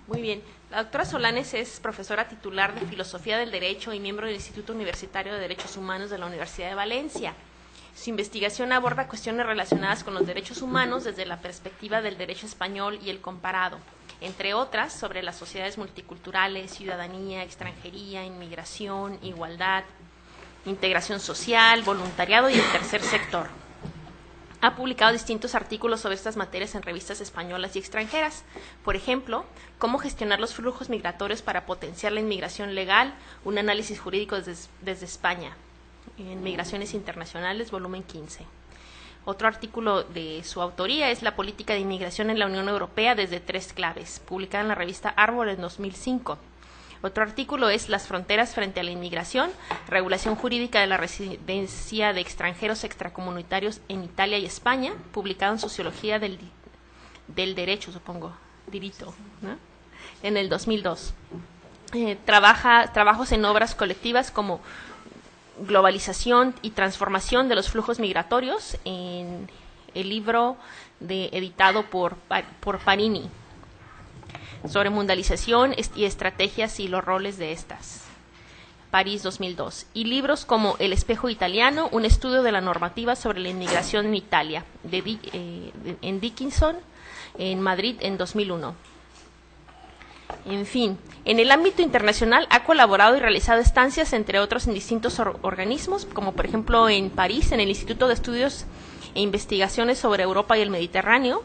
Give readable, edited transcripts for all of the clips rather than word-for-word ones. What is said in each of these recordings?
Muy bien. La doctora Solanes es profesora titular de Filosofía del Derecho y miembro del Instituto Universitario de Derechos Humanos de la Universidad de Valencia. Su investigación aborda cuestiones relacionadas con los derechos humanos desde la perspectiva del derecho español y el comparado, entre otras sobre las sociedades multiculturales, ciudadanía, extranjería, inmigración, igualdad, integración social, voluntariado y el tercer sector. Ha publicado distintos artículos sobre estas materias en revistas españolas y extranjeras. Por ejemplo, cómo gestionar los flujos migratorios para potenciar la inmigración legal, un análisis jurídico desde España, en Migraciones Internacionales, volumen 15. Otro artículo de su autoría es La política de inmigración en la Unión Europea desde tres claves, publicada en la revista Árbol en 2005. Otro artículo es Las fronteras frente a la inmigración, regulación jurídica de la residencia de extranjeros extracomunitarios en Italia y España, publicado en Sociología del Derecho, supongo, Diritto, ¿no? En el 2002. Trabajos en obras colectivas como globalización y transformación de los flujos migratorios, en el libro editado por Parini, sobre mundialización y estrategias y los roles de estas, París 2002, y libros como El espejo italiano, un estudio de la normativa sobre la inmigración en Italia, en Dickinson, en Madrid en 2001. En fin, en el ámbito internacional ha colaborado y realizado estancias, entre otros, en distintos organismos, como por ejemplo en París, en el Instituto de Estudios e Investigaciones sobre Europa y el Mediterráneo,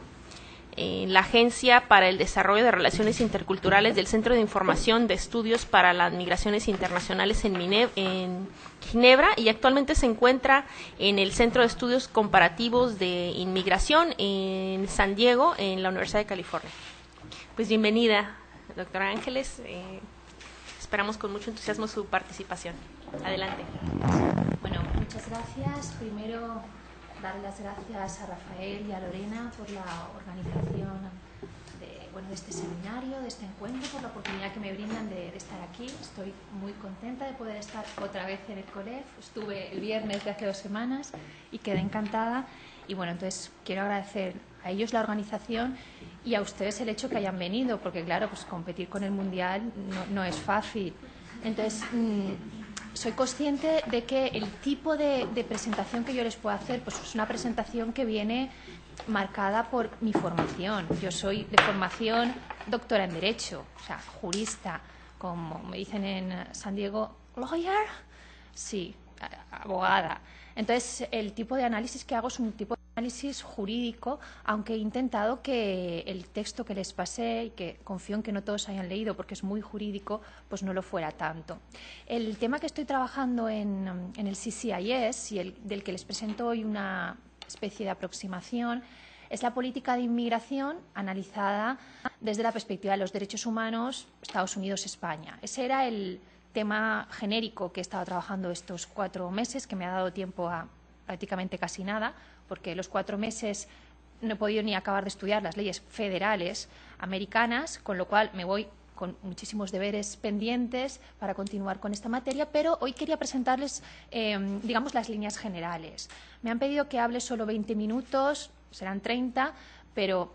en la Agencia para el Desarrollo de Relaciones Interculturales del Centro de Información de Estudios para las Migraciones Internacionales en Ginebra, y actualmente se encuentra en el Centro de Estudios Comparativos de Inmigración en San Diego, en la Universidad de California. Pues bienvenida, doctora Ángeles. Esperamos con mucho entusiasmo su participación. Adelante. Bueno, muchas gracias. Primero, dar las gracias a Rafael y a Lorena por la organización de este seminario, de este encuentro, por la oportunidad que me brindan de estar aquí. Estoy muy contenta de poder estar otra vez en el COLEF. Estuve el viernes de hace 2 semanas y quedé encantada. Y bueno, entonces quiero agradecer a ellos la organización y a ustedes el hecho que hayan venido, porque claro, pues competir con el Mundial no es fácil. Entonces, soy consciente de que el tipo de presentación que yo les puedo hacer pues es una presentación que viene marcada por mi formación. Yo soy de formación doctora en Derecho, o sea, jurista, como me dicen en San Diego, lawyer, sí, abogada. Entonces, el tipo de análisis que hago es un tipo de análisis jurídico, aunque he intentado que el texto que les pasé, y que confío en que no todos hayan leído porque es muy jurídico, pues no lo fuera tanto. El tema que estoy trabajando en el CCIS y del que les presento hoy una especie de aproximación es la política de inmigración analizada desde la perspectiva de los derechos humanos Estados Unidos-España. Ese era el tema genérico que he estado trabajando estos 4 meses, que me ha dado tiempo a prácticamente casi nada, porque los 4 meses no he podido ni acabar de estudiar las leyes federales americanas, con lo cual me voy con muchísimos deberes pendientes para continuar con esta materia, pero hoy quería presentarles, digamos, las líneas generales. Me han pedido que hable solo 20 minutos, serán 30, pero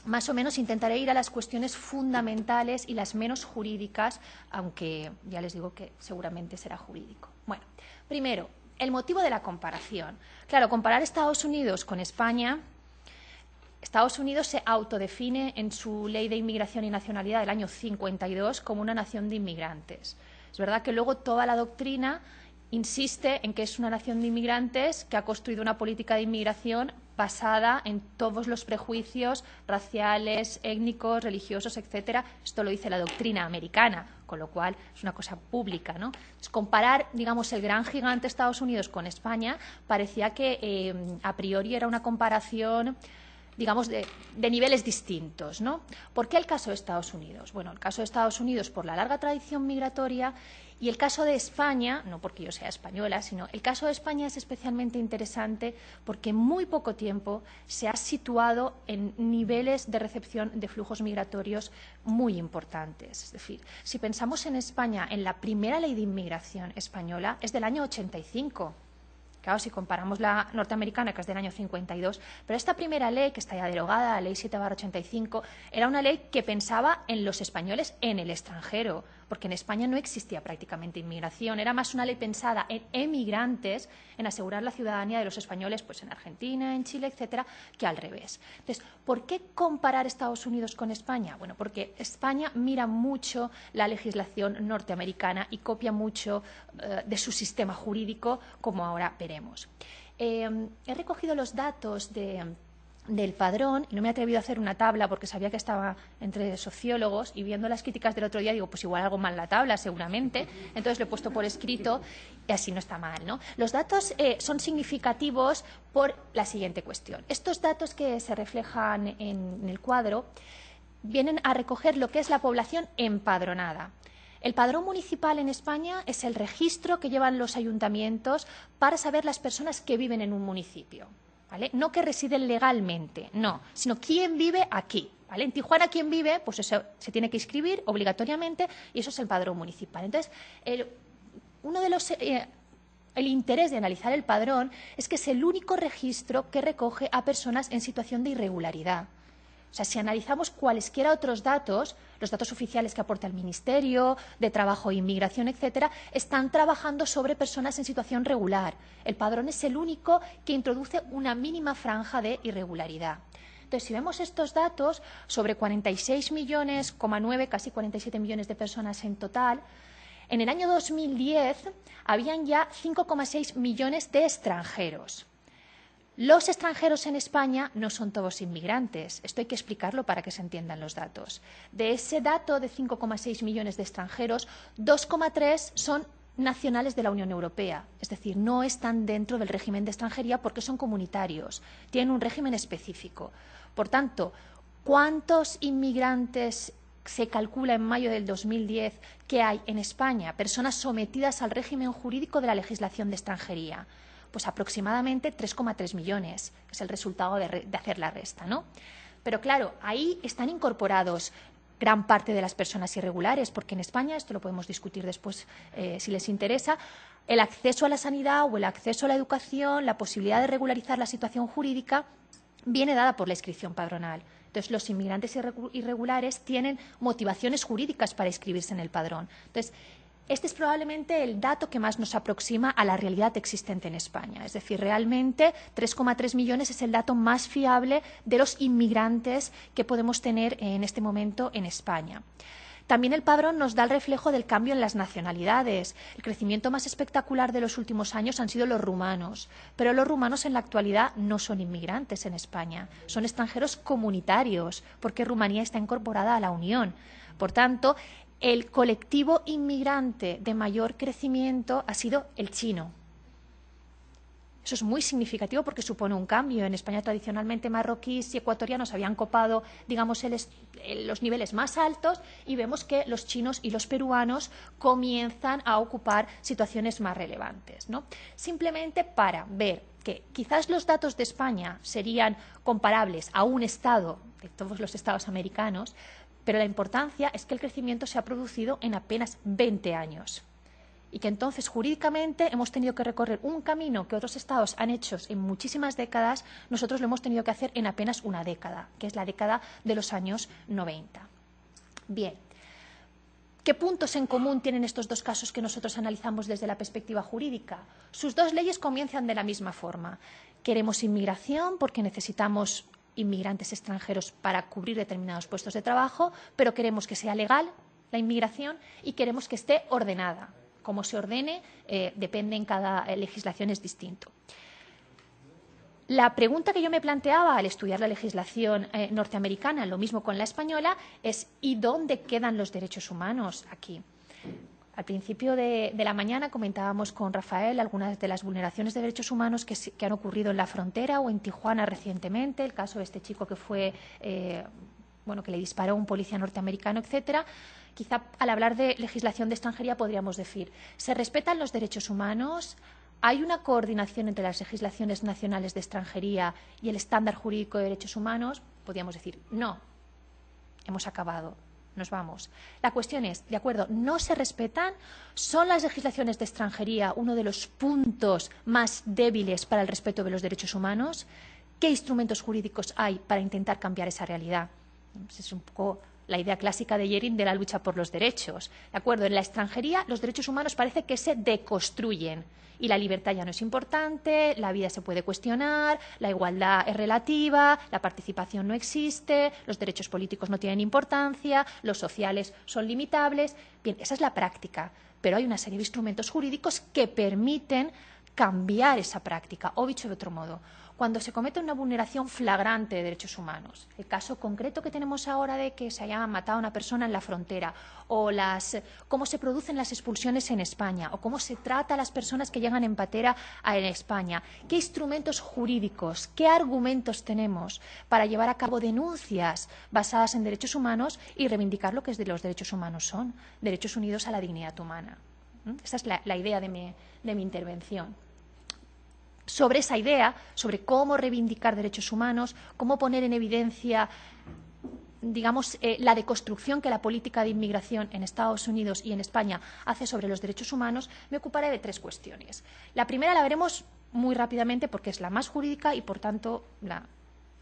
más o menos intentaré ir a las cuestiones fundamentales y las menos jurídicas, aunque ya les digo que seguramente será jurídico. Bueno, primero, el motivo de la comparación. Claro, comparar Estados Unidos con España. Estados Unidos se autodefine en su Ley de Inmigración y Nacionalidad del año 52 como una nación de inmigrantes. Es verdad que luego toda la doctrina insiste en que es una nación de inmigrantes que ha construido una política de inmigración basada en todos los prejuicios raciales, étnicos, religiosos, etcétera. Esto lo dice la doctrina americana, con lo cual es una cosa pública, ¿no? Entonces, comparar, digamos, el gran gigante Estados Unidos con España parecía que a priori era una comparación, digamos, de niveles distintos, ¿no? ¿Por qué el caso de Estados Unidos? Bueno, el caso de Estados Unidos por la larga tradición migratoria, y el caso de España, no porque yo sea española, sino el caso de España es especialmente interesante porque en muy poco tiempo se ha situado en niveles de recepción de flujos migratorios muy importantes. Es decir, si pensamos en España, en la primera ley de inmigración española es del año 85. Claro, si comparamos la norteamericana, que es del año 52, pero esta primera ley, que está ya derogada, la ley 7/85, era una ley que pensaba en los españoles en el extranjero, porque en España no existía prácticamente inmigración, era más una ley pensada en emigrantes, en asegurar la ciudadanía de los españoles pues en Argentina, en Chile, etcétera, que al revés. Entonces, ¿por qué comparar Estados Unidos con España? Bueno, porque España mira mucho la legislación norteamericana y copia mucho de su sistema jurídico, como ahora veremos. He recogido los datos del padrón y no me he atrevido a hacer una tabla porque sabía que estaba entre sociólogos y viendo las críticas del otro día digo, pues igual algo mal la tabla seguramente, entonces lo he puesto por escrito y así no está mal, ¿no? Los datos son significativos por la siguiente cuestión. Estos datos que se reflejan en el cuadro vienen a recoger lo que es la población empadronada. El padrón municipal en España es el registro que llevan los ayuntamientos para saber las personas que viven en un municipio, ¿vale? No que residen legalmente, no, sino quién vive aquí, ¿vale? En Tijuana, quién vive, pues eso se tiene que inscribir obligatoriamente y eso es el padrón municipal. Entonces, el interés de analizar el padrón es que es el único registro que recoge a personas en situación de irregularidad. O sea, si analizamos cualesquiera otros datos, los datos oficiales que aporta el Ministerio de Trabajo e Inmigración, etcétera, están trabajando sobre personas en situación regular. El padrón es el único que introduce una mínima franja de irregularidad. Entonces, si vemos estos datos, sobre 46 millones, casi 47 millones de personas en total, en el año 2010 habían ya 5,6 millones de extranjeros. Los extranjeros en España no son todos inmigrantes. Esto hay que explicarlo para que se entiendan los datos. De ese dato de 5,6 millones de extranjeros, 2,3 son nacionales de la Unión Europea. Es decir, no están dentro del régimen de extranjería porque son comunitarios. Tienen un régimen específico. Por tanto, ¿cuántos inmigrantes se calcula en mayo del 2010 que hay en España? Personas sometidas al régimen jurídico de la legislación de extranjería. Pues aproximadamente 3,3 millones, que es el resultado de hacer la resta, ¿no? Pero claro, ahí están incorporados gran parte de las personas irregulares, porque en España, esto lo podemos discutir después si les interesa, el acceso a la sanidad o el acceso a la educación, la posibilidad de regularizar la situación jurídica, viene dada por la inscripción padronal. Entonces, los inmigrantes irregulares tienen motivaciones jurídicas para inscribirse en el padrón. Entonces, este es probablemente el dato que más nos aproxima a la realidad existente en España. Es decir, realmente 3,3 millones es el dato más fiable de los inmigrantes que podemos tener en este momento en España. También el padrón nos da el reflejo del cambio en las nacionalidades. El crecimiento más espectacular de los últimos años han sido los rumanos, pero los rumanos en la actualidad no son inmigrantes en España, son extranjeros comunitarios, porque Rumanía está incorporada a la Unión. Por tanto, el colectivo inmigrante de mayor crecimiento ha sido el chino. Eso es muy significativo porque supone un cambio. En España tradicionalmente marroquíes y ecuatorianos habían copado, digamos, los niveles más altos y vemos que los chinos y los peruanos comienzan a ocupar situaciones más relevantes, ¿no? Simplemente para ver que quizás los datos de España serían comparables a un estado de todos los estados americanos, pero la importancia es que el crecimiento se ha producido en apenas 20 años. Y que entonces jurídicamente hemos tenido que recorrer un camino que otros estados han hecho en muchísimas décadas, nosotros lo hemos tenido que hacer en apenas una década, que es la década de los años 90. Bien, ¿qué puntos en común tienen estos dos casos que nosotros analizamos desde la perspectiva jurídica? Sus dos leyes comienzan de la misma forma. Queremos inmigración porque necesitamos inmigrantes extranjeros para cubrir determinados puestos de trabajo, pero queremos que sea legal la inmigración y queremos que esté ordenada. Cómo se ordene depende en cada legislación, es distinto. La pregunta que yo me planteaba al estudiar la legislación norteamericana, lo mismo con la española, es ¿y dónde quedan los derechos humanos aquí? Al principio de la mañana comentábamos con Rafael algunas de las vulneraciones de derechos humanos que han ocurrido en la frontera o en Tijuana recientemente, el caso de este chico que fue, que le disparó a un policía norteamericano, etcétera. Quizá al hablar de legislación de extranjería podríamos decir, ¿se respetan los derechos humanos? ¿Hay una coordinación entre las legislaciones nacionales de extranjería y el estándar jurídico de derechos humanos? Podríamos decir, no, hemos acabado. nos vamos. La cuestión es, de acuerdo, ¿no se respetan? ¿Son las legislaciones de extranjería uno de los puntos más débiles para el respeto de los derechos humanos? ¿Qué instrumentos jurídicos hay para intentar cambiar esa realidad? Pues es un poco la idea clásica de Yering de la lucha por los derechos. ¿De acuerdo? En la extranjería los derechos humanos parece que se deconstruyen y la libertad ya no es importante, la vida se puede cuestionar, la igualdad es relativa, la participación no existe, los derechos políticos no tienen importancia, los sociales son limitables. Bien, esa es la práctica, pero hay una serie de instrumentos jurídicos que permiten cambiar esa práctica, o dicho de otro modo, cuando se comete una vulneración flagrante de derechos humanos, el caso concreto que tenemos ahora de que se haya matado a una persona en la frontera, o cómo se producen las expulsiones en España, o cómo se trata a las personas que llegan en patera en España, qué instrumentos jurídicos, qué argumentos tenemos para llevar a cabo denuncias basadas en derechos humanos y reivindicar lo que los derechos humanos son, derechos unidos a la dignidad humana. Esa es la idea de mi intervención. Sobre esa idea, sobre cómo reivindicar derechos humanos, cómo poner en evidencia, digamos, la deconstrucción que la política de inmigración en Estados Unidos y en España hace sobre los derechos humanos, me ocuparé de tres cuestiones. La primera la veremos muy rápidamente porque es la más jurídica y, por tanto, la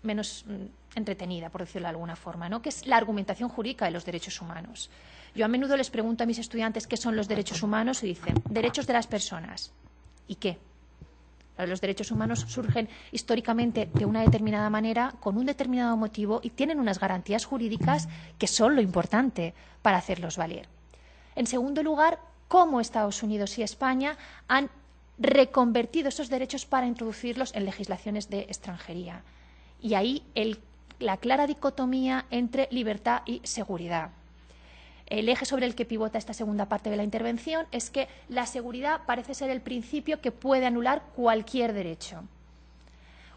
menos entretenida, por decirlo de alguna forma, ¿no? Que es la argumentación jurídica de los derechos humanos. Yo a menudo les pregunto a mis estudiantes qué son los derechos humanos y dicen, derechos de las personas. ¿Y qué? Los derechos humanos surgen históricamente de una determinada manera, con un determinado motivo y tienen unas garantías jurídicas que son lo importante para hacerlos valer. En segundo lugar, cómo Estados Unidos y España han reconvertido esos derechos para introducirlos en legislaciones de extranjería. Y ahí la clara dicotomía entre libertad y seguridad. El eje sobre el que pivota esta segunda parte de la intervención es que la seguridad parece ser el principio que puede anular cualquier derecho.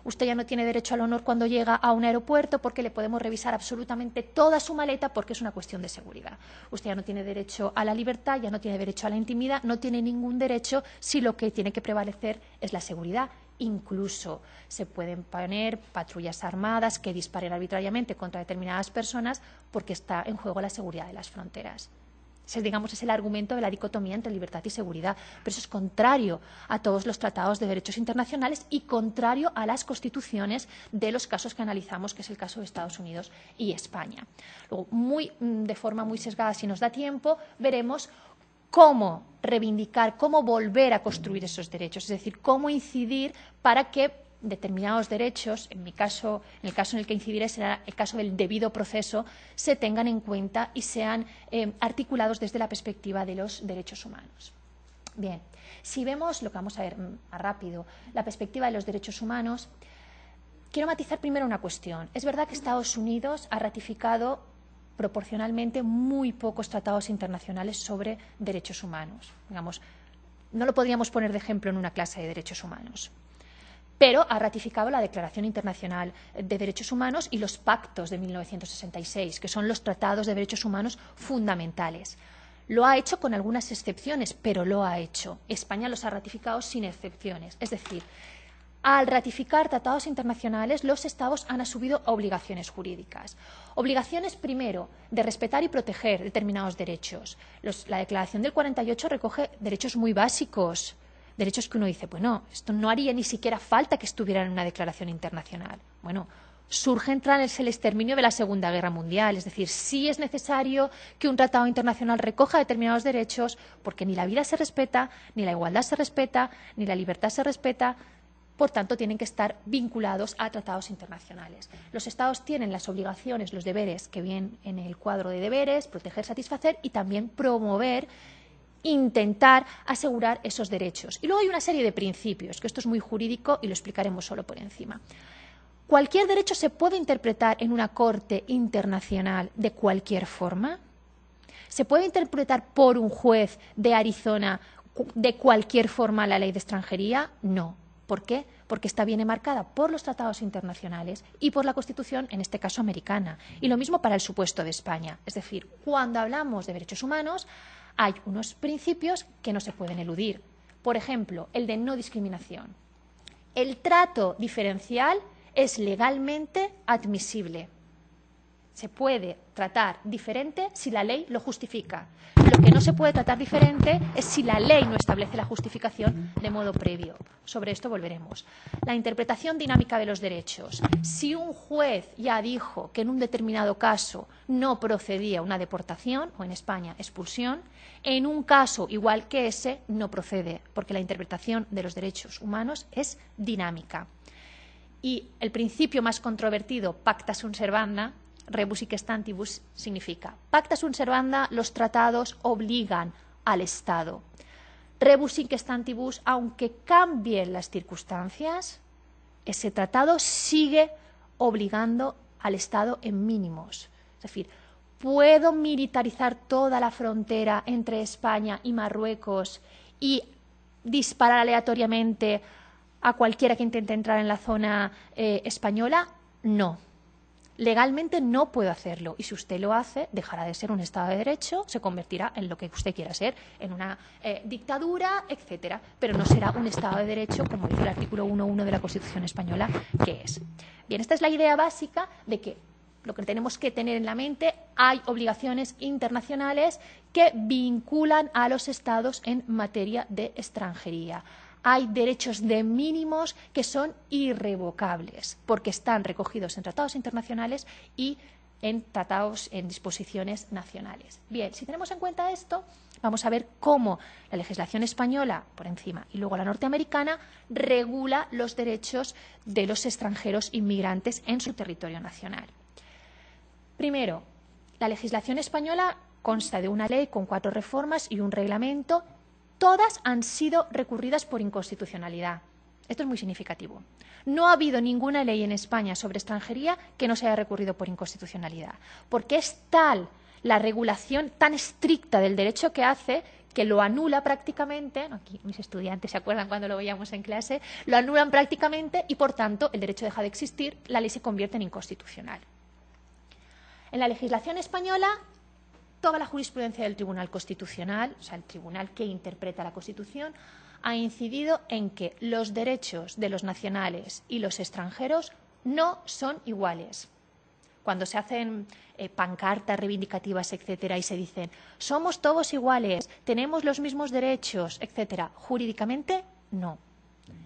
Usted ya no tiene derecho al honor cuando llega a un aeropuerto porque le podemos revisar absolutamente toda su maleta porque es una cuestión de seguridad. Usted ya no tiene derecho a la libertad, ya no tiene derecho a la intimidad, no tiene ningún derecho si lo que tiene que prevalecer es la seguridad. Incluso se pueden poner patrullas armadas que disparen arbitrariamente contra determinadas personas porque está en juego la seguridad de las fronteras. Ese, digamos, es el argumento de la dicotomía entre libertad y seguridad, pero eso es contrario a todos los tratados de derechos internacionales y contrario a las constituciones de los casos que analizamos, que es el caso de Estados Unidos y España. Luego, de forma muy sesgada, si nos da tiempo, veremos cómo reivindicar, cómo volver a construir esos derechos, es decir, cómo incidir para que determinados derechos, en el caso en el que incidiré será el caso del debido proceso, se tengan en cuenta y sean articulados desde la perspectiva de los derechos humanos. Bien, si vemos lo que vamos a ver más rápido, la perspectiva de los derechos humanos, quiero matizar primero una cuestión. Es verdad que Estados Unidos ha ratificado proporcionalmente muy pocos tratados internacionales sobre derechos humanos. Digamos, no lo podríamos poner de ejemplo en una clase de derechos humanos, pero ha ratificado la Declaración Internacional de Derechos Humanos y los pactos de 1966, que son los tratados de derechos humanos fundamentales. Lo ha hecho con algunas excepciones, pero lo ha hecho. España los ha ratificado sin excepciones. Es decir, al ratificar tratados internacionales, los Estados han asumido obligaciones jurídicas. Obligaciones, primero, de respetar y proteger determinados derechos. La Declaración del 48 recoge derechos muy básicos, derechos que uno dice, bueno, esto no haría ni siquiera falta que estuviera en una declaración internacional. Bueno, surgen tras el exterminio de la Segunda Guerra Mundial, es decir, sí es necesario que un tratado internacional recoja determinados derechos, porque ni la vida se respeta, ni la igualdad se respeta, ni la libertad se respeta. Por tanto, tienen que estar vinculados a tratados internacionales. Los Estados tienen las obligaciones, los deberes que vienen en el cuadro de deberes, proteger, satisfacer y también promover, intentar asegurar esos derechos. Y luego hay una serie de principios, que esto es muy jurídico y lo explicaremos solo por encima. ¿Cualquier derecho se puede interpretar en una corte internacional de cualquier forma? ¿Se puede interpretar por un juez de Arizona de cualquier forma la ley de extranjería? No. ¿Por qué? Porque está bien enmarcada por los tratados internacionales y por la Constitución, en este caso americana. Y lo mismo para el supuesto de España. Es decir, cuando hablamos de derechos humanos, hay unos principios que no se pueden eludir. Por ejemplo, el de no discriminación. El trato diferencial es legalmente admisible. se puede tratar diferente si la ley lo justifica. Lo que no se puede tratar diferente es si la ley no establece la justificación de modo previo. Sobre esto volveremos. La interpretación dinámica de los derechos. Si un juez ya dijo que en un determinado caso no procedía una deportación, o en España expulsión, en un caso igual que ese no procede, porque la interpretación de los derechos humanos es dinámica. Y el principio más controvertido, pacta sunt servanda, rebus hic stantibus, significa pacta sunt servanda, los tratados obligan al Estado. Rebus hic stantibus, aunque cambien las circunstancias, ese tratado sigue obligando al Estado en mínimos. Es decir, ¿puedo militarizar toda la frontera entre España y Marruecos y disparar aleatoriamente a cualquiera que intente entrar en la zona española? No. Legalmente no puedo hacerlo, y si usted lo hace, dejará de ser un Estado de Derecho, se convertirá en lo que usted quiera ser, en una dictadura, etcétera, pero no será un Estado de Derecho, como dice el artículo 1.1 de la Constitución española, que es. Bien, esta es la idea básica de que lo que tenemos que tener en la mente, hay obligaciones internacionales que vinculan a los Estados en materia de extranjería. Hay derechos de mínimos que son irrevocables porque están recogidos en tratados internacionales y en tratados, en disposiciones nacionales. Bien, si tenemos en cuenta esto, vamos a ver cómo la legislación española, por encima, y luego la norteamericana, regula los derechos de los extranjeros inmigrantes en su territorio nacional. Primero, la legislación española consta de una ley con 4 reformas y un reglamento. Todas han sido recurridas por inconstitucionalidad. Esto es muy significativo. No ha habido ninguna ley en España sobre extranjería que no se haya recurrido por inconstitucionalidad, porque es tal la regulación tan estricta del derecho que hace que lo anula prácticamente, aquí mis estudiantes se acuerdan cuando lo veíamos en clase, lo anulan prácticamente y, por tanto, el derecho deja de existir, la ley se convierte en inconstitucional. En la legislación española, toda la jurisprudencia del Tribunal Constitucional, o sea, el tribunal que interpreta la Constitución, ha incidido en que los derechos de los nacionales y los extranjeros no son iguales. Cuando se hacen pancartas reivindicativas, etcétera, y se dicen somos todos iguales, tenemos los mismos derechos, etcétera, jurídicamente no.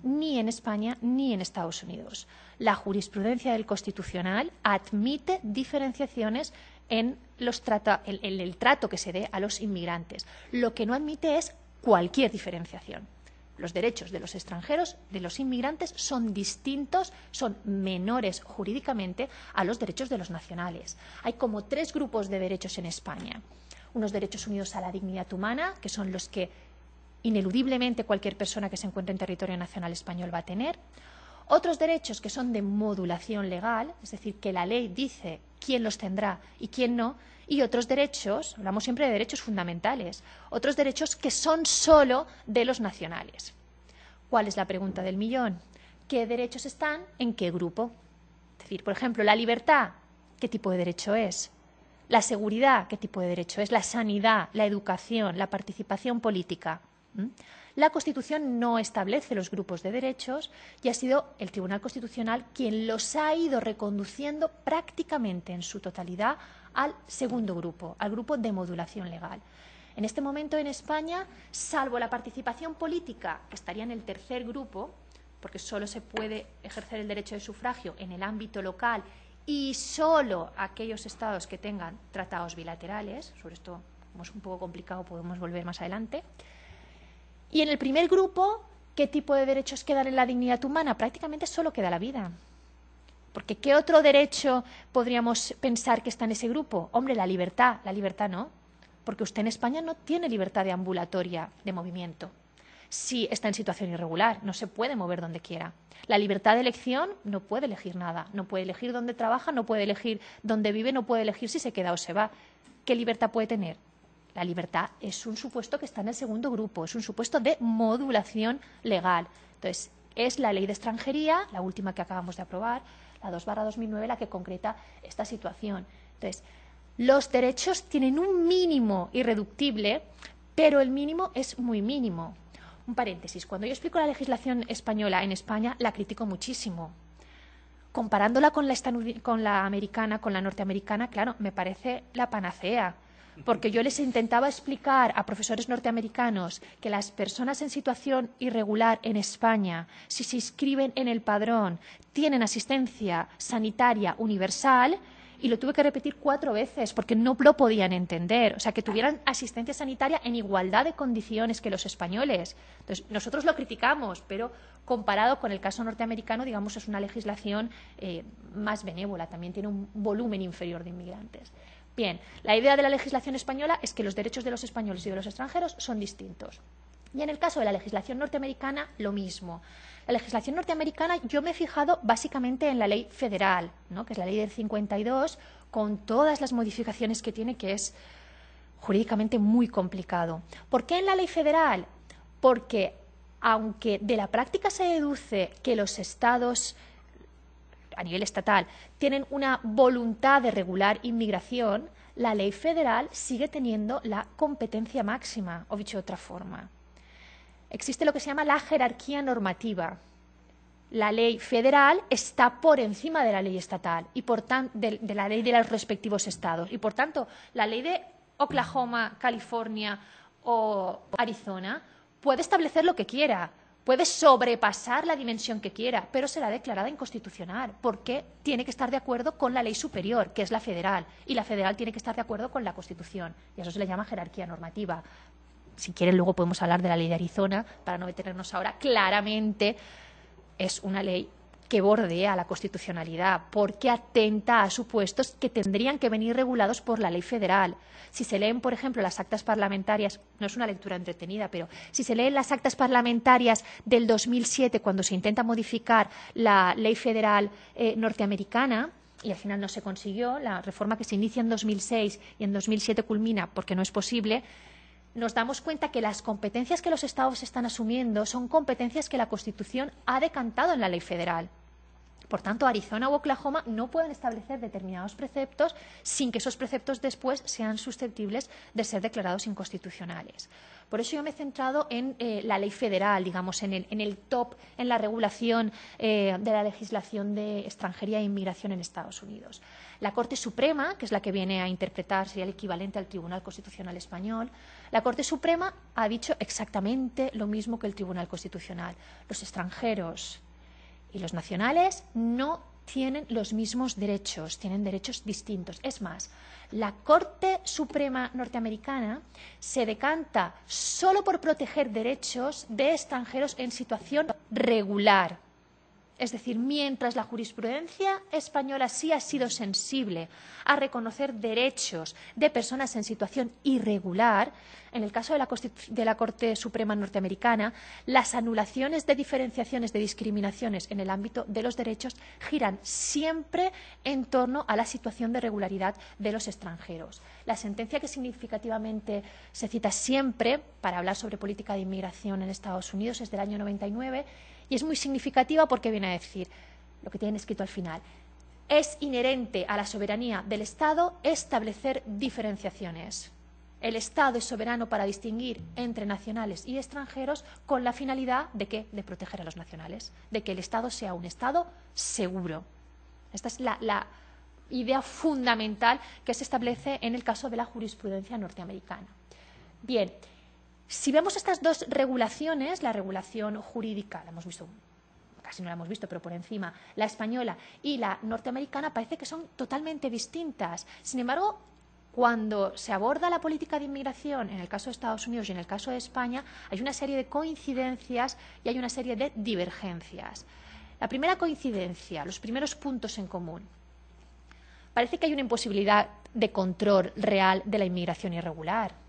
Ni en España ni en Estados Unidos. La jurisprudencia del Constitucional admite diferenciaciones en el trato que se dé a los inmigrantes. Lo que no admite es cualquier diferenciación. Los derechos de los extranjeros, de los inmigrantes, son distintos, son menores jurídicamente a los derechos de los nacionales. Hay como 3 grupos de derechos en España. Unos derechos unidos a la dignidad humana, que son los que ineludiblemente cualquier persona que se encuentre en territorio nacional español va a tener. Otros derechos que son de modulación legal, es decir, que la ley dice quién los tendrá y quién no, y otros derechos, hablamos siempre de derechos fundamentales, otros derechos que son solo de los nacionales. ¿Cuál es la pregunta del millón? ¿Qué derechos están en qué grupo? Es decir, por ejemplo, la libertad, ¿qué tipo de derecho es? La seguridad, ¿qué tipo de derecho es? La sanidad, la educación, la participación política. La Constitución no establece los grupos de derechos y ha sido el Tribunal Constitucional quien los ha ido reconduciendo prácticamente en su totalidad al segundo grupo, al grupo de modulación legal. En este momento en España, salvo la participación política, que estaría en el tercer grupo, porque solo se puede ejercer el derecho de sufragio en el ámbito local y solo aquellos estados que tengan tratados bilaterales, sobre esto, como es un poco complicado, podemos volver más adelante. Y en el primer grupo, ¿qué tipo de derechos quedan en la dignidad humana? Prácticamente solo queda la vida. Porque ¿qué otro derecho podríamos pensar que está en ese grupo? Hombre, la libertad no. Porque usted en España no tiene libertad de ambulatoria, de movimiento. Si está en situación irregular, no se puede mover donde quiera. La libertad de elección no puede elegir nada. No puede elegir dónde trabaja, no puede elegir dónde vive, no puede elegir si se queda o se va. ¿Qué libertad puede tener? La libertad es un supuesto que está en el segundo grupo, es un supuesto de modulación legal. Entonces, es la ley de extranjería, la última que acabamos de aprobar, la 2/2009, la que concreta esta situación. Entonces, los derechos tienen un mínimo irreductible, pero el mínimo es muy mínimo. Un paréntesis, cuando yo explico la legislación española en España, la critico muchísimo. comparándola con la americana, con la norteamericana, claro, me parece la panacea. Porque yo les intentaba explicar a profesores norteamericanos que las personas en situación irregular en España, si se inscriben en el padrón, tienen asistencia sanitaria universal, y lo tuve que repetir 4 veces porque no lo podían entender. O sea, que tuvieran asistencia sanitaria en igualdad de condiciones que los españoles. Entonces, nosotros lo criticamos, pero comparado con el caso norteamericano, digamos, es una legislación más benévola, también tiene un volumen inferior de inmigrantes. Bien, la idea de la legislación española es que los derechos de los españoles y de los extranjeros son distintos. Y en el caso de la legislación norteamericana, lo mismo. La legislación norteamericana yo me he fijado básicamente en la ley federal, ¿no?, que es la ley del 52, con todas las modificaciones que tiene, que es jurídicamente muy complicado. ¿Por qué en la ley federal? Porque aunque de la práctica se deduce que los estados a nivel estatal tienen una voluntad de regular inmigración, la ley federal sigue teniendo la competencia máxima, o dicho de otra forma. Existe lo que se llama la jerarquía normativa. La ley federal está por encima de la ley estatal y por de la ley de los respectivos estados. Y por tanto, la ley de Oklahoma, California o Arizona puede establecer lo que quiera, puede sobrepasar la dimensión que quiera, pero será declarada inconstitucional, porque tiene que estar de acuerdo con la ley superior, que es la federal, y la federal tiene que estar de acuerdo con la Constitución, y eso se le llama jerarquía normativa. Si quieren, luego podemos hablar de la ley de Arizona, para no detenernos ahora. Claramente es una ley que bordea la constitucionalidad, porque atenta a supuestos que tendrían que venir regulados por la ley federal. Si se leen, por ejemplo, las actas parlamentarias, no es una lectura entretenida, pero si se leen las actas parlamentarias del 2007, cuando se intenta modificar la ley federal norteamericana, y al final no se consiguió, la reforma que se inicia en 2006 y en 2007 culmina porque no es posible, nos damos cuenta que las competencias que los estados están asumiendo son competencias que la Constitución ha decantado en la ley federal. Por tanto, Arizona u Oklahoma no pueden establecer determinados preceptos sin que esos preceptos después sean susceptibles de ser declarados inconstitucionales. Por eso yo me he centrado en la ley federal, digamos, en el top, en la regulación de la legislación de extranjería e inmigración en Estados Unidos. La Corte Suprema, que es la que viene a interpretar, sería el equivalente al Tribunal Constitucional Español, la Corte Suprema ha dicho exactamente lo mismo que el Tribunal Constitucional. Los extranjeros y los nacionales no tienen los mismos derechos, tienen derechos distintos. Es más, la Corte Suprema norteamericana se decanta solo por proteger derechos de extranjeros en situación regular. Es decir, mientras la jurisprudencia española sí ha sido sensible a reconocer derechos de personas en situación irregular, en el caso de la Corte Suprema norteamericana, las anulaciones de diferenciaciones de discriminaciones en el ámbito de los derechos giran siempre en torno a la situación de regularidad de los extranjeros. La sentencia que significativamente se cita siempre para hablar sobre política de inmigración en Estados Unidos es del año 99, y es muy significativa porque viene a decir lo que tienen escrito al final. Es inherente a la soberanía del Estado establecer diferenciaciones. El Estado es soberano para distinguir entre nacionales y extranjeros con la finalidad de ¿qué? De proteger a los nacionales, de que el Estado sea un Estado seguro. Esta es la idea fundamental que se establece en el caso de la jurisprudencia norteamericana. Bien. Si vemos estas dos regulaciones, la regulación jurídica, la hemos visto, casi no la hemos visto, pero por encima, la española y la norteamericana, parece que son totalmente distintas. Sin embargo, cuando se aborda la política de inmigración, en el caso de Estados Unidos y en el caso de España, hay una serie de coincidencias y hay una serie de divergencias. La primera coincidencia, los primeros puntos en común. Parece que hay una imposibilidad de control real de la inmigración irregular.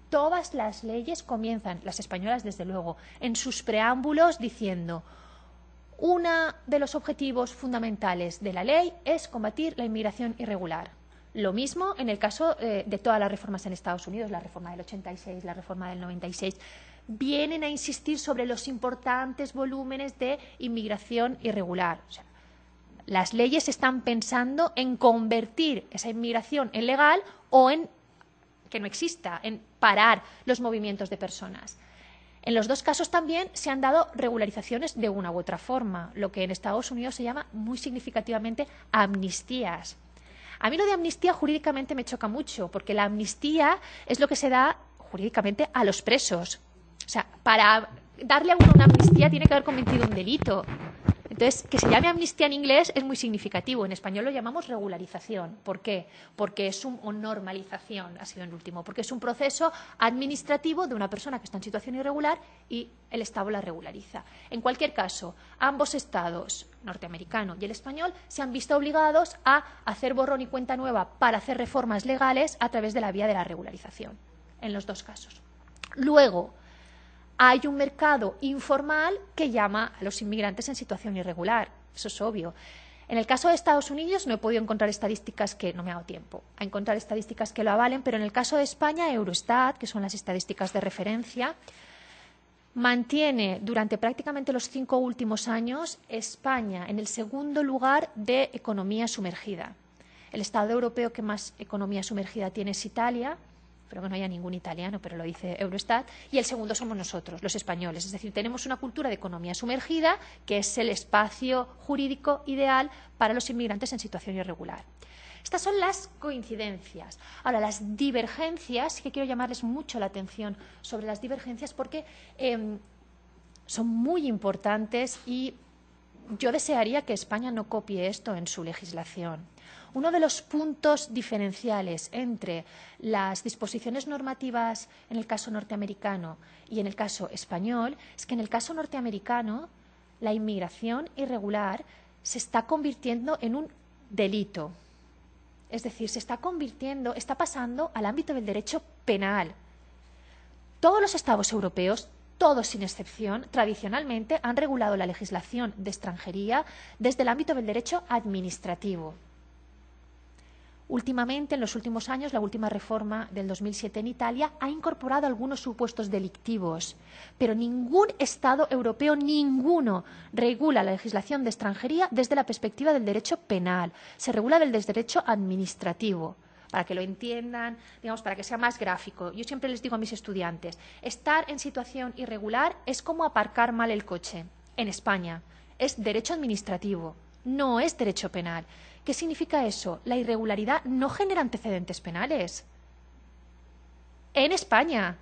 Todas las leyes comienzan, las españolas desde luego, en sus preámbulos diciendo uno de los objetivos fundamentales de la ley es combatir la inmigración irregular. Lo mismo en el caso de todas las reformas en Estados Unidos, la reforma del 86, la reforma del 96, vienen a insistir sobre los importantes volúmenes de inmigración irregular. O sea, las leyes están pensando en convertir esa inmigración en legal o en que no exista, en parar los movimientos de personas. En los dos casos también se han dado regularizaciones de una u otra forma, lo que en Estados Unidos se llama muy significativamente amnistías. A mí lo de amnistía jurídicamente me choca mucho, porque la amnistía es lo que se da jurídicamente a los presos. O sea, para darle a uno una amnistía tiene que haber cometido un delito. Entonces, que se llame amnistía en inglés es muy significativo. En español lo llamamos regularización. ¿Por qué? Porque es o normalización, ha sido el último, porque es un proceso administrativo de una persona que está en situación irregular y el Estado la regulariza. En cualquier caso, ambos estados, norteamericano y el español, se han visto obligados a hacer borrón y cuenta nueva para hacer reformas legales a través de la vía de la regularización, en los dos casos. Luego, hay un mercado informal que llama a los inmigrantes en situación irregular, eso es obvio. En el caso de Estados Unidos no he podido encontrar estadísticas que, no me ha dado tiempo a encontrar estadísticas que lo avalen, pero en el caso de España, Eurostat, que son las estadísticas de referencia, mantiene durante prácticamente los 5 últimos años España en el segundo lugar de economía sumergida. El Estado europeo que más economía sumergida tiene es Italia. Espero que no haya ningún italiano, pero lo dice Eurostat, y el segundo somos nosotros, los españoles. Es decir, tenemos una cultura de economía sumergida, que es el espacio jurídico ideal para los inmigrantes en situación irregular. Estas son las coincidencias. Ahora, las divergencias, sí que quiero llamarles mucho la atención sobre las divergencias porque son muy importantes y yo desearía que España no copie esto en su legislación. Uno de los puntos diferenciales entre las disposiciones normativas en el caso norteamericano y en el caso español es que en el caso norteamericano la inmigración irregular se está convirtiendo en un delito. Es decir, está pasando al ámbito del derecho penal. Todos los estados europeos, todos sin excepción, tradicionalmente han regulado la legislación de extranjería desde el ámbito del derecho administrativo. Últimamente, en los últimos años, la última reforma del 2007 en Italia ha incorporado algunos supuestos delictivos, pero ningún Estado europeo, ninguno, regula la legislación de extranjería desde la perspectiva del derecho penal. Se regula desde el derecho administrativo. Para que lo entiendan, digamos, para que sea más gráfico. Yo siempre les digo a mis estudiantes, estar en situación irregular es como aparcar mal el coche. En España es derecho administrativo, no es derecho penal. ¿Qué significa eso? La irregularidad no genera antecedentes penales. En España.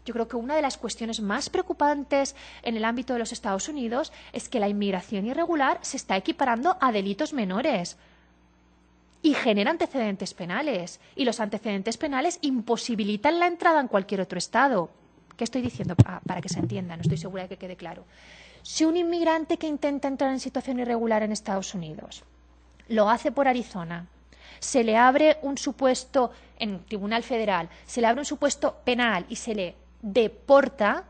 Yo creo que una de las cuestiones más preocupantes en el ámbito de los Estados Unidos es que la inmigración irregular se está equiparando a delitos menores y genera antecedentes penales. Y los antecedentes penales imposibilitan la entrada en cualquier otro estado. ¿Qué estoy diciendo? Para que se entienda, no estoy segura de que quede claro. Si un inmigrante que intenta entrar en situación irregular en Estados Unidos lo hace por Arizona, se le abre un supuesto en Tribunal Federal, se le abre un supuesto penal y se le deporta,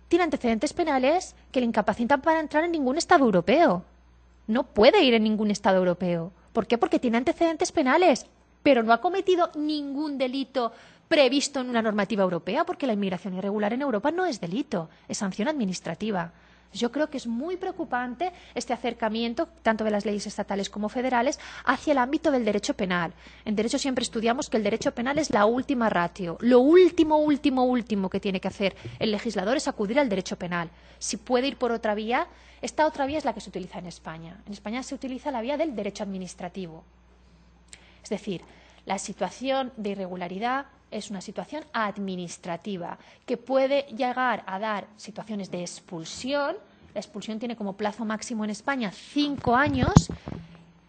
tiene antecedentes penales que le incapacitan para entrar en ningún estado europeo. No puede ir en ningún estado europeo. ¿Por qué? Porque tiene antecedentes penales, pero no ha cometido ningún delito previsto en una normativa europea, porque la inmigración irregular en Europa no es delito, es sanción administrativa. Yo creo que es muy preocupante este acercamiento, tanto de las leyes estatales como federales, hacia el ámbito del derecho penal. En derecho siempre estudiamos que el derecho penal es la última ratio. Lo último que tiene que hacer el legislador es acudir al derecho penal. Si puede ir por otra vía, esta otra vía es la que se utiliza en España. En España se utiliza la vía del derecho administrativo. Es decir, la situación de irregularidad es una situación administrativa que puede llegar a dar situaciones de expulsión. La expulsión tiene como plazo máximo en España 5 años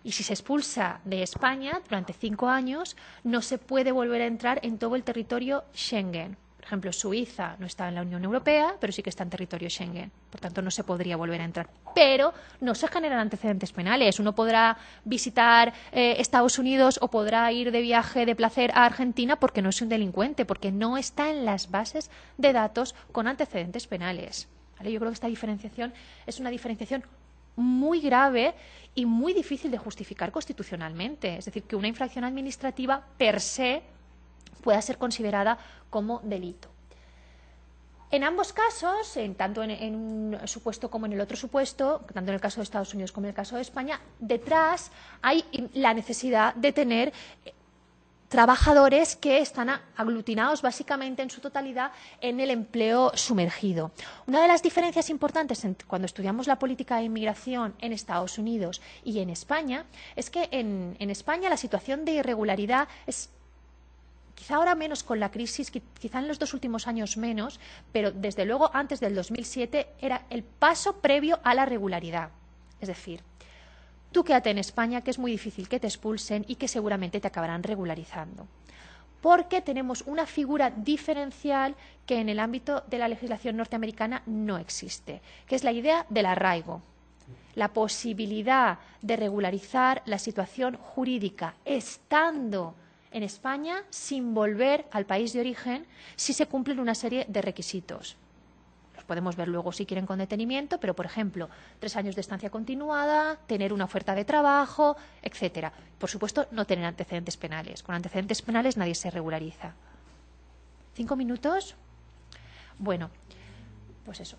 y si se expulsa de España durante 5 años no se puede volver a entrar en todo el territorio Schengen. Por ejemplo, Suiza no está en la Unión Europea, pero sí que está en territorio Schengen. Por tanto, no se podría volver a entrar. Pero no se generan antecedentes penales. Uno podrá visitar Estados Unidos o podrá ir de viaje de placer a Argentina porque no es un delincuente, porque no está en las bases de datos con antecedentes penales. ¿Vale? Yo creo que esta diferenciación es una diferenciación muy grave y muy difícil de justificar constitucionalmente. Es decir, que una infracción administrativa per se pueda ser considerada como delito. En ambos casos, tanto en un supuesto como en el otro supuesto, tanto en el caso de Estados Unidos como en el caso de España, detrás hay la necesidad de tener trabajadores que están aglutinados básicamente en su totalidad en el empleo sumergido. Una de las diferencias importantes cuando estudiamos la política de inmigración en Estados Unidos y en España es que en España la situación de irregularidad es quizá ahora menos con la crisis, quizá en los 2 últimos años menos, pero desde luego antes del 2007 era el paso previo a la regularidad. Es decir, tú quédate en España, que es muy difícil que te expulsen y que seguramente te acabarán regularizando. Porque tenemos una figura diferencial que en el ámbito de la legislación norteamericana no existe, que es la idea del arraigo. La posibilidad de regularizar la situación jurídica estando en España sin volver al país de origen si se cumplen una serie de requisitos. Podemos ver luego si quieren con detenimiento, pero por ejemplo, 3 años de estancia continuada, tener una oferta de trabajo, etcétera. Por supuesto, no tener antecedentes penales. Con antecedentes penales nadie se regulariza. 5 minutos. Bueno, pues eso.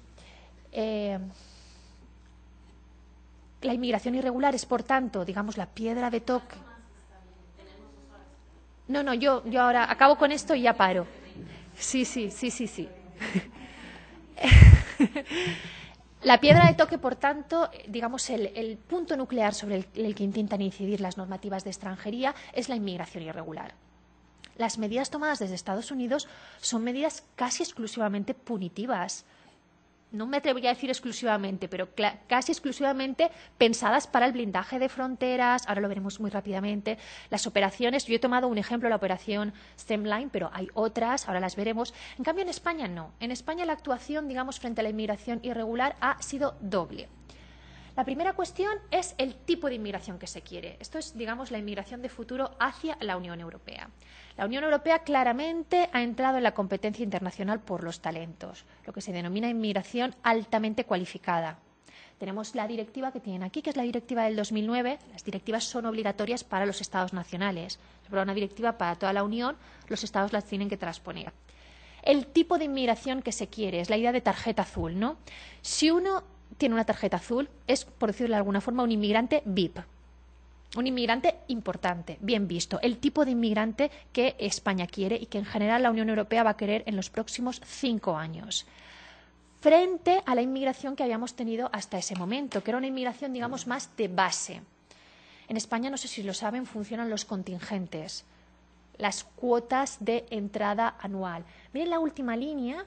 La inmigración irregular es, por tanto, digamos, la piedra de toque. No, yo ahora acabo con esto y ya paro. Sí. La piedra de toque, por tanto, digamos, el punto nuclear sobre el que intentan incidir las normativas de extranjería es la inmigración irregular. Las medidas tomadas desde Estados Unidos son medidas casi exclusivamente punitivas. No me atrevería a decir exclusivamente, pero casi exclusivamente pensadas para el blindaje de fronteras. Ahora lo veremos muy rápidamente. Las operaciones, yo he tomado un ejemplo, la operación Stemline, pero hay otras, ahora las veremos. En cambio, en España no. En España la actuación, digamos, frente a la inmigración irregular ha sido doble. La primera cuestión es el tipo de inmigración que se quiere. Esto es, digamos, la inmigración de futuro hacia la Unión Europea. La Unión Europea claramente ha entrado en la competencia internacional por los talentos, lo que se denomina inmigración altamente cualificada. Tenemos la directiva que tienen aquí, que es la directiva del 2009. Las directivas son obligatorias para los Estados nacionales. Es una directiva para toda la Unión, los Estados las tienen que transponer. El tipo de inmigración que se quiere es la idea de tarjeta azul, ¿no? Si uno tiene una tarjeta azul, es, por decirlo de alguna forma, un inmigrante VIP. Un inmigrante importante, bien visto, el tipo de inmigrante que España quiere y que en general la Unión Europea va a querer en los próximos 5 años. Frente a la inmigración que habíamos tenido hasta ese momento, que era una inmigración, digamos, más de base. En España, no sé si lo saben, funcionan los contingentes, las cuotas de entrada anual. Miren la última línea.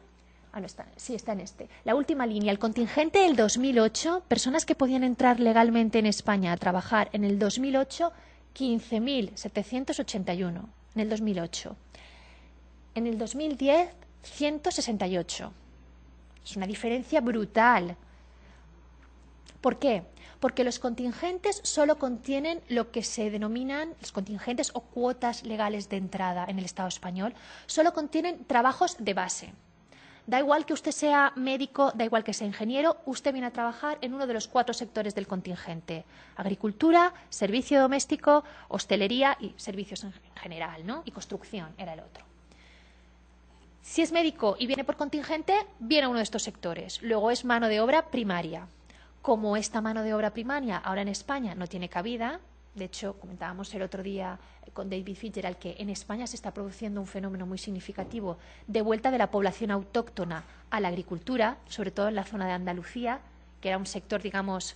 No está, sí, está en este. La última línea, el contingente del 2008, personas que podían entrar legalmente en España a trabajar en el 2008, 15.781 en el 2008. En el 2010, 168. Es una diferencia brutal. ¿Por qué? Porque los contingentes solo contienen lo que se denominan, los contingentes o cuotas legales de entrada en el Estado español, solo contienen trabajos de base. Da igual que usted sea médico, da igual que sea ingeniero, usted viene a trabajar en uno de los 4 sectores del contingente. Agricultura, servicio doméstico, hostelería y servicios en general, ¿no? Y construcción era el otro. Si es médico y viene por contingente, viene a uno de estos sectores. Luego es mano de obra primaria. Como esta mano de obra primaria ahora en España no tiene cabida, de hecho, comentábamos el otro día con David Fitzgerald que en España se está produciendo un fenómeno muy significativo de vuelta de la población autóctona a la agricultura, sobre todo en la zona de Andalucía, que era un sector, digamos,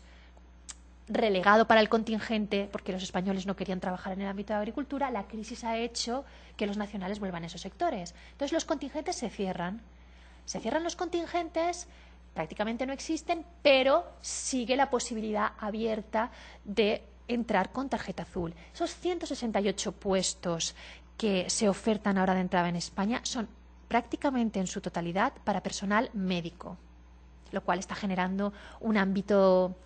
relegado para el contingente porque los españoles no querían trabajar en el ámbito de la agricultura. La crisis ha hecho que los nacionales vuelvan a esos sectores. Entonces los contingentes se cierran. Se cierran los contingentes, prácticamente no existen, pero sigue la posibilidad abierta de entrar con tarjeta azul. Esos 168 puestos que se ofertan ahora de entrada en España son prácticamente en su totalidad para personal médico, lo cual está generando un ámbito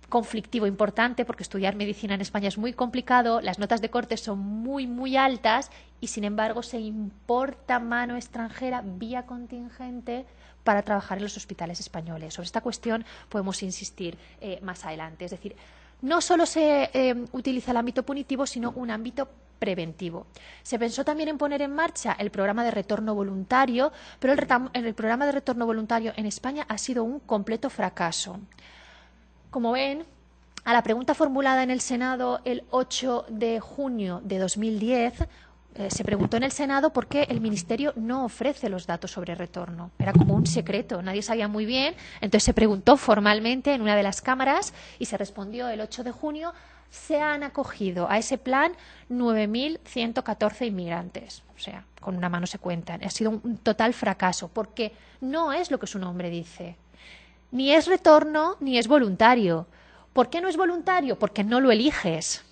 conflictivo importante porque estudiar medicina en España es muy complicado, las notas de corte son muy altas y sin embargo se importa mano extranjera vía contingente para trabajar en los hospitales españoles. Sobre esta cuestión podemos insistir más adelante. Es decir, no solo se utiliza el ámbito punitivo, sino un ámbito preventivo. Se pensó también en poner en marcha el programa de retorno voluntario, pero el programa de retorno voluntario en España ha sido un completo fracaso. Como ven, a la pregunta formulada en el Senado el 8 de junio de 2010, se preguntó en el Senado por qué el Ministerio no ofrece los datos sobre retorno. Era como un secreto, nadie sabía muy bien. Entonces se preguntó formalmente en una de las cámaras y se respondió el 8 de junio. Se han acogido a ese plan 9.114 inmigrantes. O sea, con una mano se cuentan. Ha sido un total fracaso porque no es lo que su nombre dice. Ni es retorno ni es voluntario. ¿Por qué no es voluntario? Porque no lo eliges.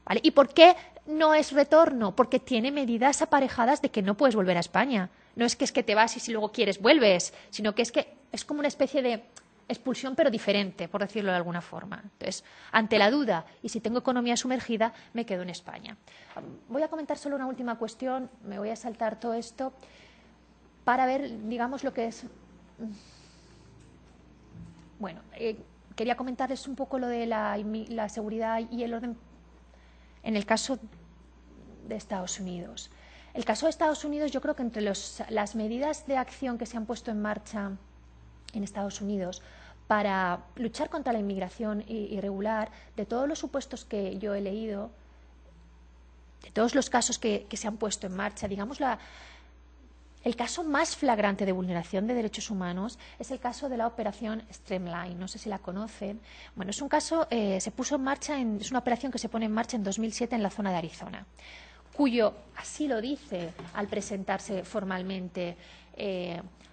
¿Vale? ¿Y por qué no es retorno? Porque tiene medidas aparejadas de que no puedes volver a España. No es que te vas y si luego quieres vuelves, sino que es como una especie de expulsión pero diferente, por decirlo de alguna forma. Entonces, ante la duda y si tengo economía sumergida, me quedo en España. Voy a comentar solo una última cuestión, me voy a saltar todo esto para ver, digamos, lo que es... Bueno, quería comentarles un poco lo de la seguridad y el orden en el caso de Estados Unidos. El caso de Estados Unidos, yo creo que entre las medidas de acción que se han puesto en marcha en Estados Unidos para luchar contra la inmigración irregular, de todos los supuestos que yo he leído, de todos los casos que se han puesto en marcha, digamos, el caso más flagrante de vulneración de derechos humanos es el caso de la operación Streamline. No sé si la conocen. Bueno, es un caso, se puso en marcha, es una operación que se pone en marcha en 2007 en la zona de Arizona, cuyo, así lo dice al presentarse formalmente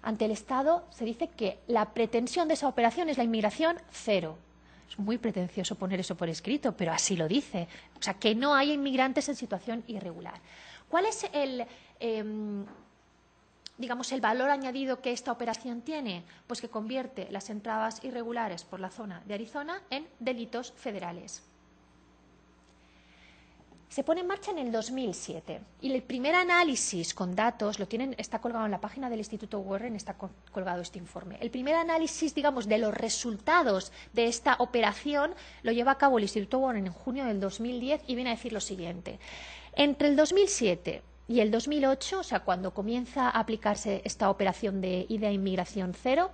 ante el Estado, se dice que la pretensión de esa operación es la inmigración cero. Es muy pretencioso poner eso por escrito, pero así lo dice. O sea, que no haya inmigrantes en situación irregular. ¿Cuál es digamos, el valor añadido que esta operación tiene? Pues que convierte las entradas irregulares por la zona de Arizona en delitos federales. Se pone en marcha en el 2007 y el primer análisis con datos está colgado en la página del Instituto Warren, está colgado este informe. El primer análisis, digamos, de los resultados de esta operación lo lleva a cabo el Instituto Warren en junio del 2010 y viene a decir lo siguiente. Entre el 2007 y el 2008, o sea, cuando comienza a aplicarse esta operación de inmigración cero,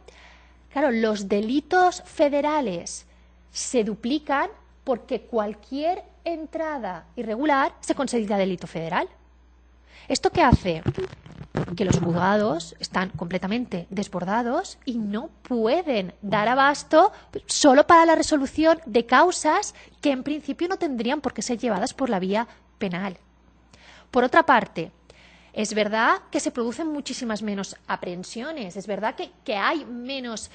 claro, los delitos federales se duplican porque cualquier entrada irregular se considera delito federal. ¿Esto qué hace? Que los juzgados están completamente desbordados y no pueden dar abasto solo para la resolución de causas que en principio no tendrían por qué ser llevadas por la vía penal. Por otra parte, es verdad que se producen muchísimas menos aprehensiones, es verdad que hay menos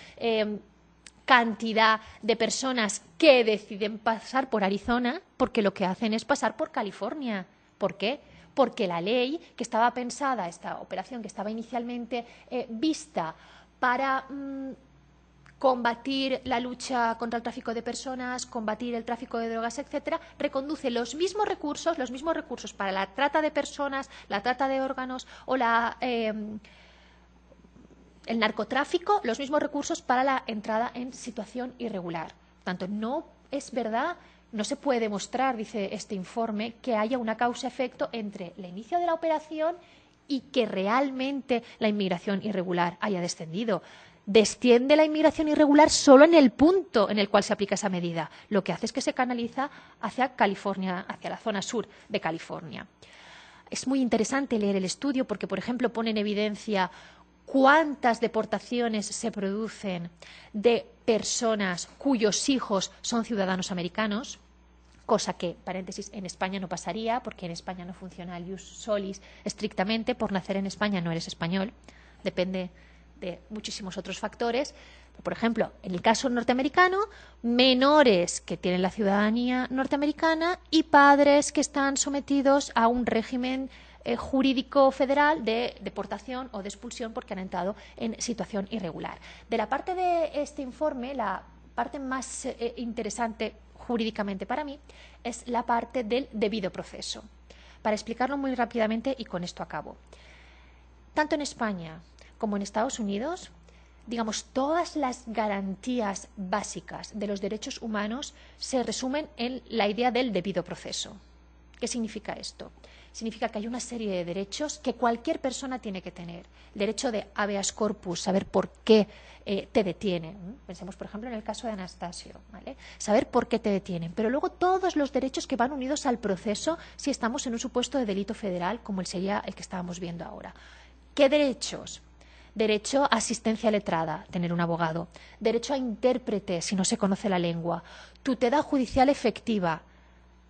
cantidad de personas que deciden pasar por Arizona porque lo que hacen es pasar por California. ¿Por qué? Porque la ley que estaba pensada, esta operación que estaba inicialmente vista para combatir la lucha contra el tráfico de personas, combatir el tráfico de drogas, etcétera, reconduce los mismos recursos para la trata de personas, la trata de órganos o el narcotráfico, los mismos recursos para la entrada en situación irregular. Por tanto, no es verdad, no se puede demostrar, dice este informe, que haya una causa-efecto entre el inicio de la operación y que realmente la inmigración irregular haya descendido. Desciende la inmigración irregular solo en el punto en el cual se aplica esa medida. Lo que hace es que se canaliza hacia California, hacia la zona sur de California. Es muy interesante leer el estudio porque, por ejemplo, pone en evidencia cuántas deportaciones se producen de personas cuyos hijos son ciudadanos americanos, cosa que, paréntesis, en España no pasaría, porque en España no funciona el ius solis estrictamente. Por nacer en España no eres español, depende de muchísimos otros factores. Por ejemplo, en el caso norteamericano, menores que tienen la ciudadanía norteamericana y padres que están sometidos a un régimen jurídico federal de deportación o de expulsión porque han entrado en situación irregular. De la parte de este informe, la parte más interesante jurídicamente para mí es la parte del debido proceso. Para explicarlo muy rápidamente, y con esto acabo. Tanto en España como en Estados Unidos, digamos, todas las garantías básicas de los derechos humanos se resumen en la idea del debido proceso. ¿Qué significa esto? Significa que hay una serie de derechos que cualquier persona tiene que tener. El derecho de habeas corpus, saber por qué te detienen. Pensemos, por ejemplo, en el caso de Anastasio, ¿vale? Saber por qué te detienen. Pero luego todos los derechos que van unidos al proceso si estamos en un supuesto de delito federal, como sería el que estábamos viendo ahora. ¿Qué derechos? Derecho a asistencia letrada, tener un abogado. Derecho a intérprete, si no se conoce la lengua. Tutela judicial efectiva.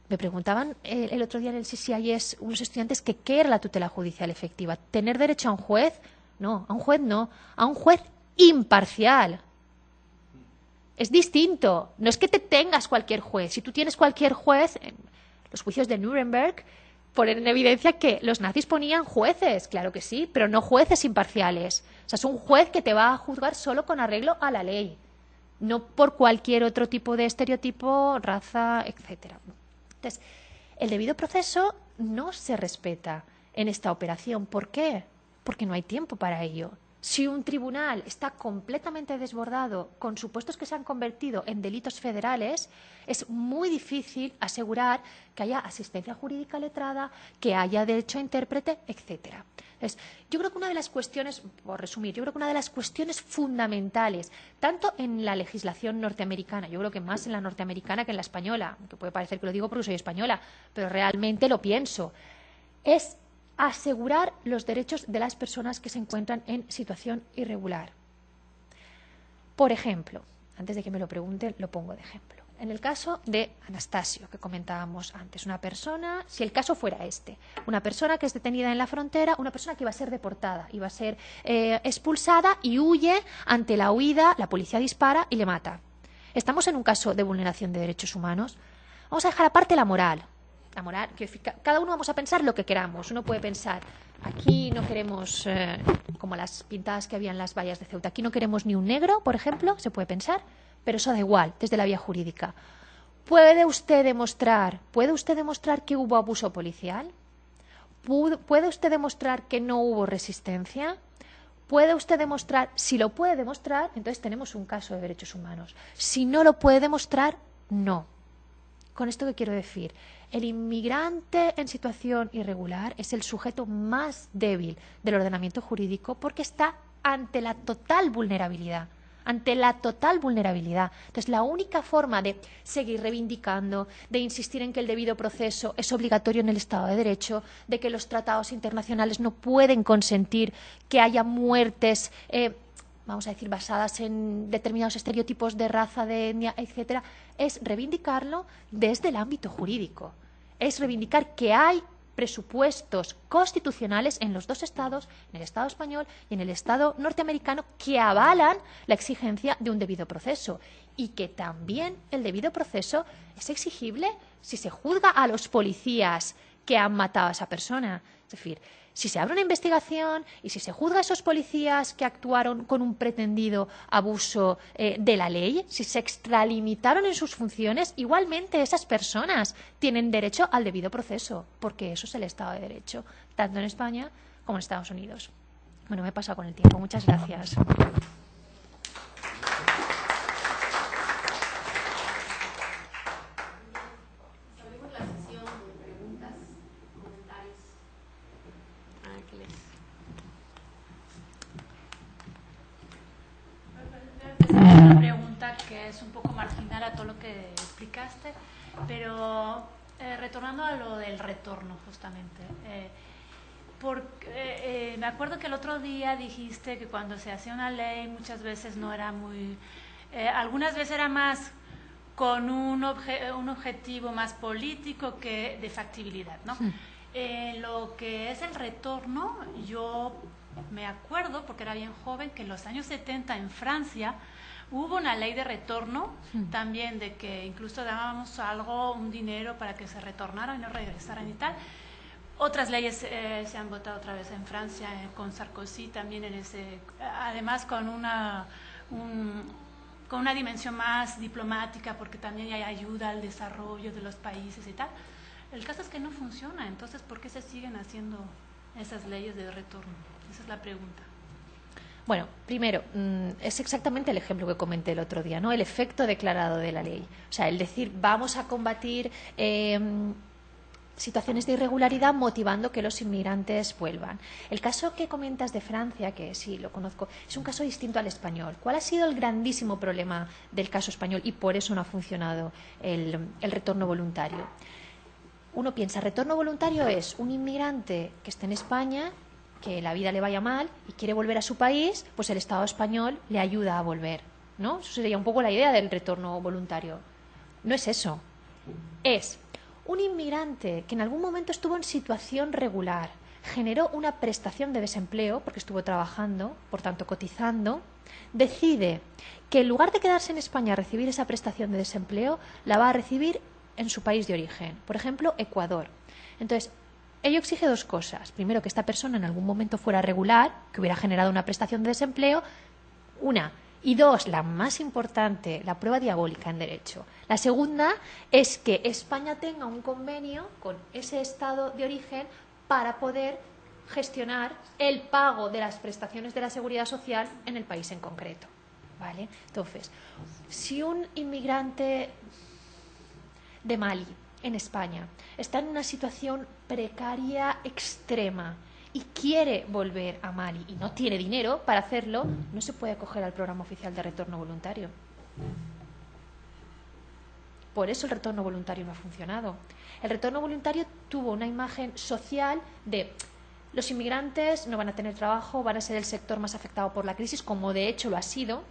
Me preguntaban el otro día en el CCIS unos estudiantes que qué era la tutela judicial efectiva. ¿Tener derecho a un juez? No, a un juez no. A un juez imparcial. Es distinto. No es que te tengas cualquier juez. Si tú tienes cualquier juez, en los juicios de Nuremberg ponen en evidencia que los nazis ponían jueces, claro que sí, pero no jueces imparciales. O sea, es un juez que te va a juzgar solo con arreglo a la ley, no por cualquier otro tipo de estereotipo, raza, etcétera. Entonces, el debido proceso no se respeta en esta operación. ¿Por qué? Porque no hay tiempo para ello. Si un tribunal está completamente desbordado con supuestos que se han convertido en delitos federales, es muy difícil asegurar que haya asistencia jurídica letrada, que haya derecho a intérprete, etcétera. Entonces, yo creo que una de las cuestiones, por resumir, yo creo que una de las cuestiones fundamentales, tanto en la legislación norteamericana, yo creo que más en la norteamericana que en la española, aunque puede parecer que lo digo porque soy española, pero realmente lo pienso, es asegurar los derechos de las personas que se encuentran en situación irregular. Por ejemplo, antes de que me lo pregunten, lo pongo de ejemplo. En el caso de Anastasio, que comentábamos antes, una persona, si el caso fuera este, una persona que es detenida en la frontera, una persona que iba a ser deportada, iba a ser expulsada y huye, ante la huida, la policía dispara y le mata. ¿Estamos en un caso de vulneración de derechos humanos? Vamos a dejar aparte la moral. La moral, que cada uno vamos a pensar lo que queramos. Uno puede pensar, aquí no queremos, como las pintadas que había en las vallas de Ceuta, aquí no queremos ni un negro, por ejemplo, se puede pensar, pero eso da igual, desde la vía jurídica. ¿Puede usted demostrar que hubo abuso policial? ¿Puede usted demostrar que no hubo resistencia? ¿Puede usted demostrar? Si lo puede demostrar, entonces tenemos un caso de derechos humanos. Si no lo puede demostrar, no. ¿Con esto qué quiero decir? El inmigrante en situación irregular es el sujeto más débil del ordenamiento jurídico porque está ante la total vulnerabilidad. Entonces, la única forma de seguir reivindicando, de insistir en que el debido proceso es obligatorio en el Estado de Derecho, de que los tratados internacionales no pueden consentir que haya muertes vamos a decir, basadas en determinados estereotipos de raza, de etnia, etcétera, es reivindicarlo desde el ámbito jurídico. Es reivindicar que hay presupuestos constitucionales en los dos estados, en el Estado español y en el Estado norteamericano, que avalan la exigencia de un debido proceso y que también el debido proceso es exigible si se juzga a los policías que han matado a esa persona. Es decir, si se abre una investigación y si se juzga a esos policías que actuaron con un pretendido abuso de la ley, si se extralimitaron en sus funciones, igualmente esas personas tienen derecho al debido proceso, porque eso es el Estado de Derecho, tanto en España como en Estados Unidos. Bueno, me he pasado con el tiempo. Muchas gracias. Una pregunta que es un poco marginal a todo lo que explicaste, pero retornando a lo del retorno justamente. Me acuerdo que el otro día dijiste que cuando se hacía una ley muchas veces no era muy... algunas veces era más con un objetivo más político que de factibilidad, ¿no? Lo que es el retorno, yo me acuerdo, porque era bien joven, que en los años 70 en Francia hubo una ley de retorno también, de que incluso dábamos un dinero para que se retornaran y no regresaran y tal. Otras leyes se han votado otra vez en Francia, con Sarkozy también además con una dimensión más diplomática, porque también hay ayuda al desarrollo de los países y tal. El caso es que no funciona, entonces ¿por qué se siguen haciendo esas leyes de retorno? Esa es la pregunta. Bueno, primero, es exactamente el ejemplo que comenté el otro día, ¿no? El efecto declarado de la ley. O sea, el decir, vamos a combatir situaciones de irregularidad motivando que los inmigrantes vuelvan. El caso que comentas de Francia, que sí lo conozco, es un caso distinto al español. ¿Cuál ha sido el grandísimo problema del caso español y por eso no ha funcionado el retorno voluntario? Uno piensa, retorno voluntario es un inmigrante que esté en España, que la vida le vaya mal y quiere volver a su país, pues el Estado español le ayuda a volver, ¿no? Eso sería un poco la idea del retorno voluntario. No es eso. Es un inmigrante que en algún momento estuvo en situación regular, generó una prestación de desempleo porque estuvo trabajando, por tanto cotizando, decide que en lugar de quedarse en España a recibir esa prestación de desempleo, la va a recibir en su país de origen, por ejemplo, Ecuador. Entonces, ello exige dos cosas. Primero, que esta persona en algún momento fuera regular, que hubiera generado una prestación de desempleo, una. Y dos, la más importante, la prueba diabólica en derecho. La segunda es que España tenga un convenio con ese estado de origen para poder gestionar el pago de las prestaciones de la seguridad social en el país en concreto. ¿Vale? Entonces, si un inmigrante de Mali en España está en una situación precaria extrema y quiere volver a Mali y no tiene dinero para hacerlo, no se puede acoger al programa oficial de retorno voluntario. Por eso el retorno voluntario no ha funcionado. El retorno voluntario tuvo una imagen social de los inmigrantes no van a tener trabajo, van a ser el sector más afectado por la crisis, como de hecho lo ha sido,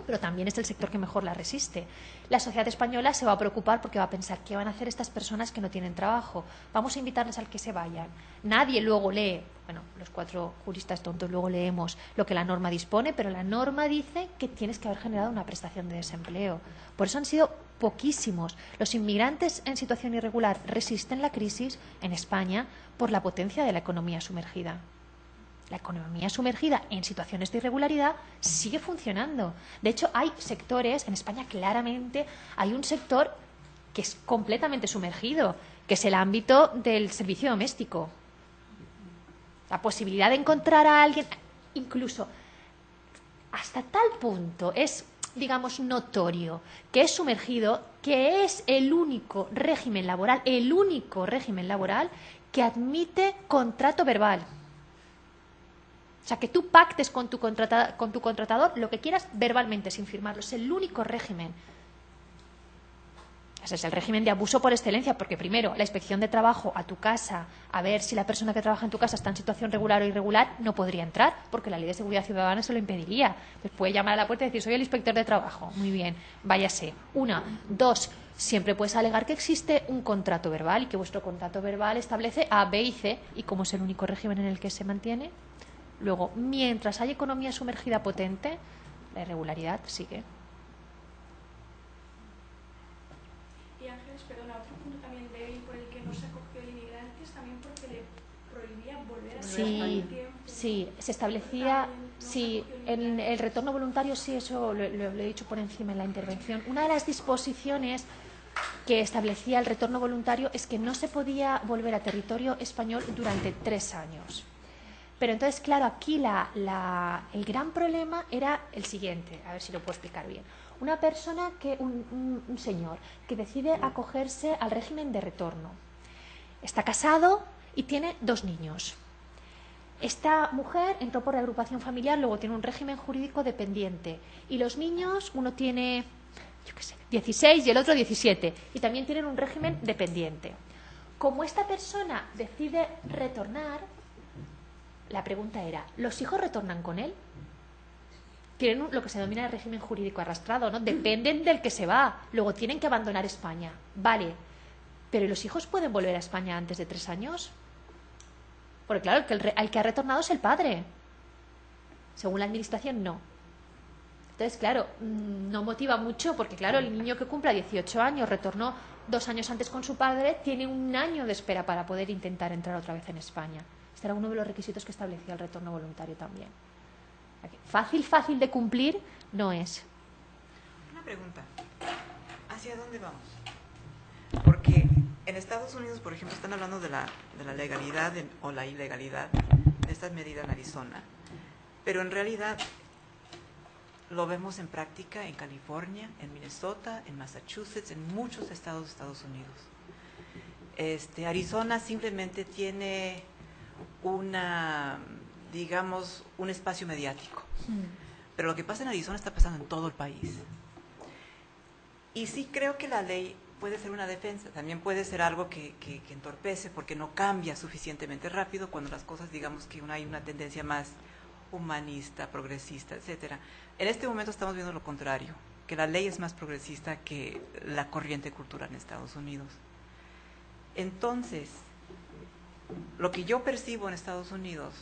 pero también es el sector que mejor la resiste. La sociedad española se va a preocupar porque va a pensar ¿qué van a hacer estas personas que no tienen trabajo? Vamos a invitarles al que se vayan. Nadie luego lee, bueno, los 4 juristas tontos luego leemos lo que la norma dispone, pero la norma dice que tienes que haber generado una prestación de desempleo. Por eso han sido poquísimos. Los inmigrantes en situación irregular resisten la crisis en España por la potencia de la economía sumergida. La economía sumergida en situaciones de irregularidad sigue funcionando. De hecho, hay sectores, en España claramente hay un sector que es completamente sumergido, que es el ámbito del servicio doméstico. La posibilidad de encontrar a alguien, incluso hasta tal punto es, digamos, notorio que es sumergido, que es el único régimen laboral que admite contrato verbal. O sea, que tú pactes con tu contratador lo que quieras verbalmente, sin firmarlo. Es el único régimen. Ese es el régimen de abuso por excelencia, porque primero, la inspección de trabajo a tu casa, a ver si la persona que trabaja en tu casa está en situación regular o irregular, no podría entrar, porque la Ley de Seguridad Ciudadana se lo impediría. Pues puede llamar a la puerta y decir, soy el inspector de trabajo. Muy bien, váyase. 1. 2. Siempre puedes alegar que existe un contrato verbal y que vuestro contrato verbal establece A, B y C, y como es el único régimen en el que se mantiene. Luego, mientras hay economía sumergida potente, la irregularidad sigue. Y Ángeles, perdona, otro punto también débil por el que no se acogió el inmigrante es también porque le prohibía volver a España. Sí, se establecía, sí, en el retorno voluntario, sí, eso lo he dicho por encima en la intervención. Una de las disposiciones que establecía el retorno voluntario es que no se podía volver a territorio español durante 3 años. Pero entonces, claro, aquí el gran problema era el siguiente, a ver si lo puedo explicar bien. Una persona, un señor, que decide acogerse al régimen de retorno. Está casado y tiene 2 niños. Esta mujer entró por agrupación familiar, luego tiene un régimen jurídico dependiente. Y los niños, uno tiene, 16 y el otro 17. Y también tienen un régimen dependiente. Como esta persona decide retornar, la pregunta era, ¿los hijos retornan con él? Tienen lo que se denomina el régimen jurídico arrastrado, ¿no? Dependen del que se va, luego tienen que abandonar España. Vale, pero ¿los hijos pueden volver a España antes de 3 años? Porque claro, el que ha retornado es el padre. Según la administración, no. Entonces, claro, no motiva mucho porque, claro, el niño que cumpla 18 años, retornó 2 años antes con su padre, tiene 1 año de espera para poder intentar entrar otra vez en España. Este era uno de los requisitos que establecía el retorno voluntario también. Fácil de cumplir no es. Una pregunta. ¿Hacia dónde vamos? Porque en Estados Unidos, por ejemplo, están hablando de la legalidad o la ilegalidad de estas medidas en Arizona. Pero en realidad lo vemos en práctica en California, en Minnesota, en Massachusetts, en muchos estados de Estados Unidos. Arizona simplemente tiene digamos, un espacio mediático. Pero lo que pasa en Arizona está pasando en todo el país. Y sí creo que la ley puede ser una defensa, también puede ser algo que entorpece porque no cambia suficientemente rápido cuando las cosas, digamos que hay una tendencia más humanista, progresista, etcétera. En este momento estamos viendo lo contrario, que la ley es más progresista que la corriente cultural en Estados Unidos. Entonces, lo que yo percibo en Estados Unidos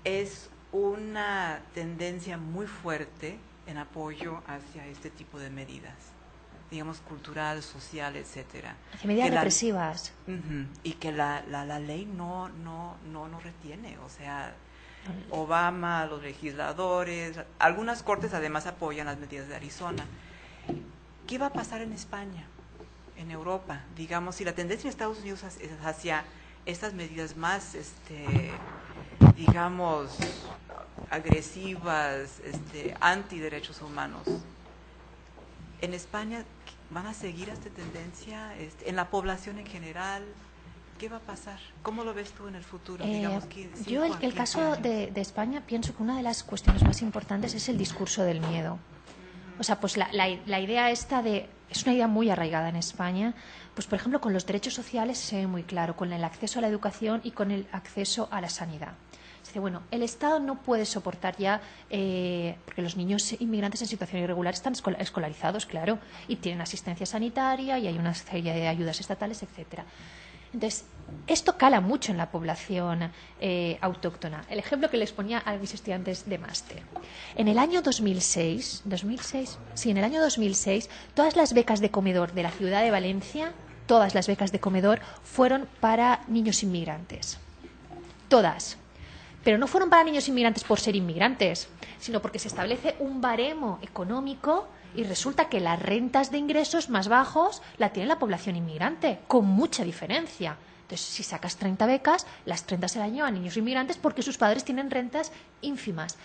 es una tendencia muy fuerte en apoyo hacia este tipo de medidas, digamos, cultural, social, etcétera. Hacia medidas represivas. Y que la ley no retiene, o sea, Obama, los legisladores, algunas cortes además apoyan las medidas de Arizona. ¿Qué va a pasar en España, en Europa? Digamos, si la tendencia en Estados Unidos es hacia estas medidas más, digamos, agresivas, antiderechos humanos, en España van a seguir esta tendencia, en la población en general. ¿Qué va a pasar? ¿Cómo lo ves tú en el futuro? Digamos que yo el caso de España pienso que una de las cuestiones más importantes es el discurso del miedo. O sea, pues la idea esta es una idea muy arraigada en España, pues por ejemplo con los derechos sociales se ve muy claro, con el acceso a la educación y con el acceso a la sanidad. Dice, bueno, el Estado no puede soportar ya, porque los niños inmigrantes en situación irregular están escolarizados, claro, y tienen asistencia sanitaria y hay una serie de ayudas estatales, etcétera. Entonces, esto cala mucho en la población autóctona. El ejemplo que les ponía a mis estudiantes de máster. En el año 2006, todas las becas de comedor de la ciudad de Valencia, todas las becas de comedor fueron para niños inmigrantes. Todas. Pero no fueron para niños inmigrantes por ser inmigrantes, sino porque se establece un baremo económico y resulta que las rentas de ingresos más bajos la tiene la población inmigrante, con mucha diferencia. Entonces, si sacas 30 becas, las 30 se las llevan niños inmigrantes porque sus padres tienen rentas ínfimas.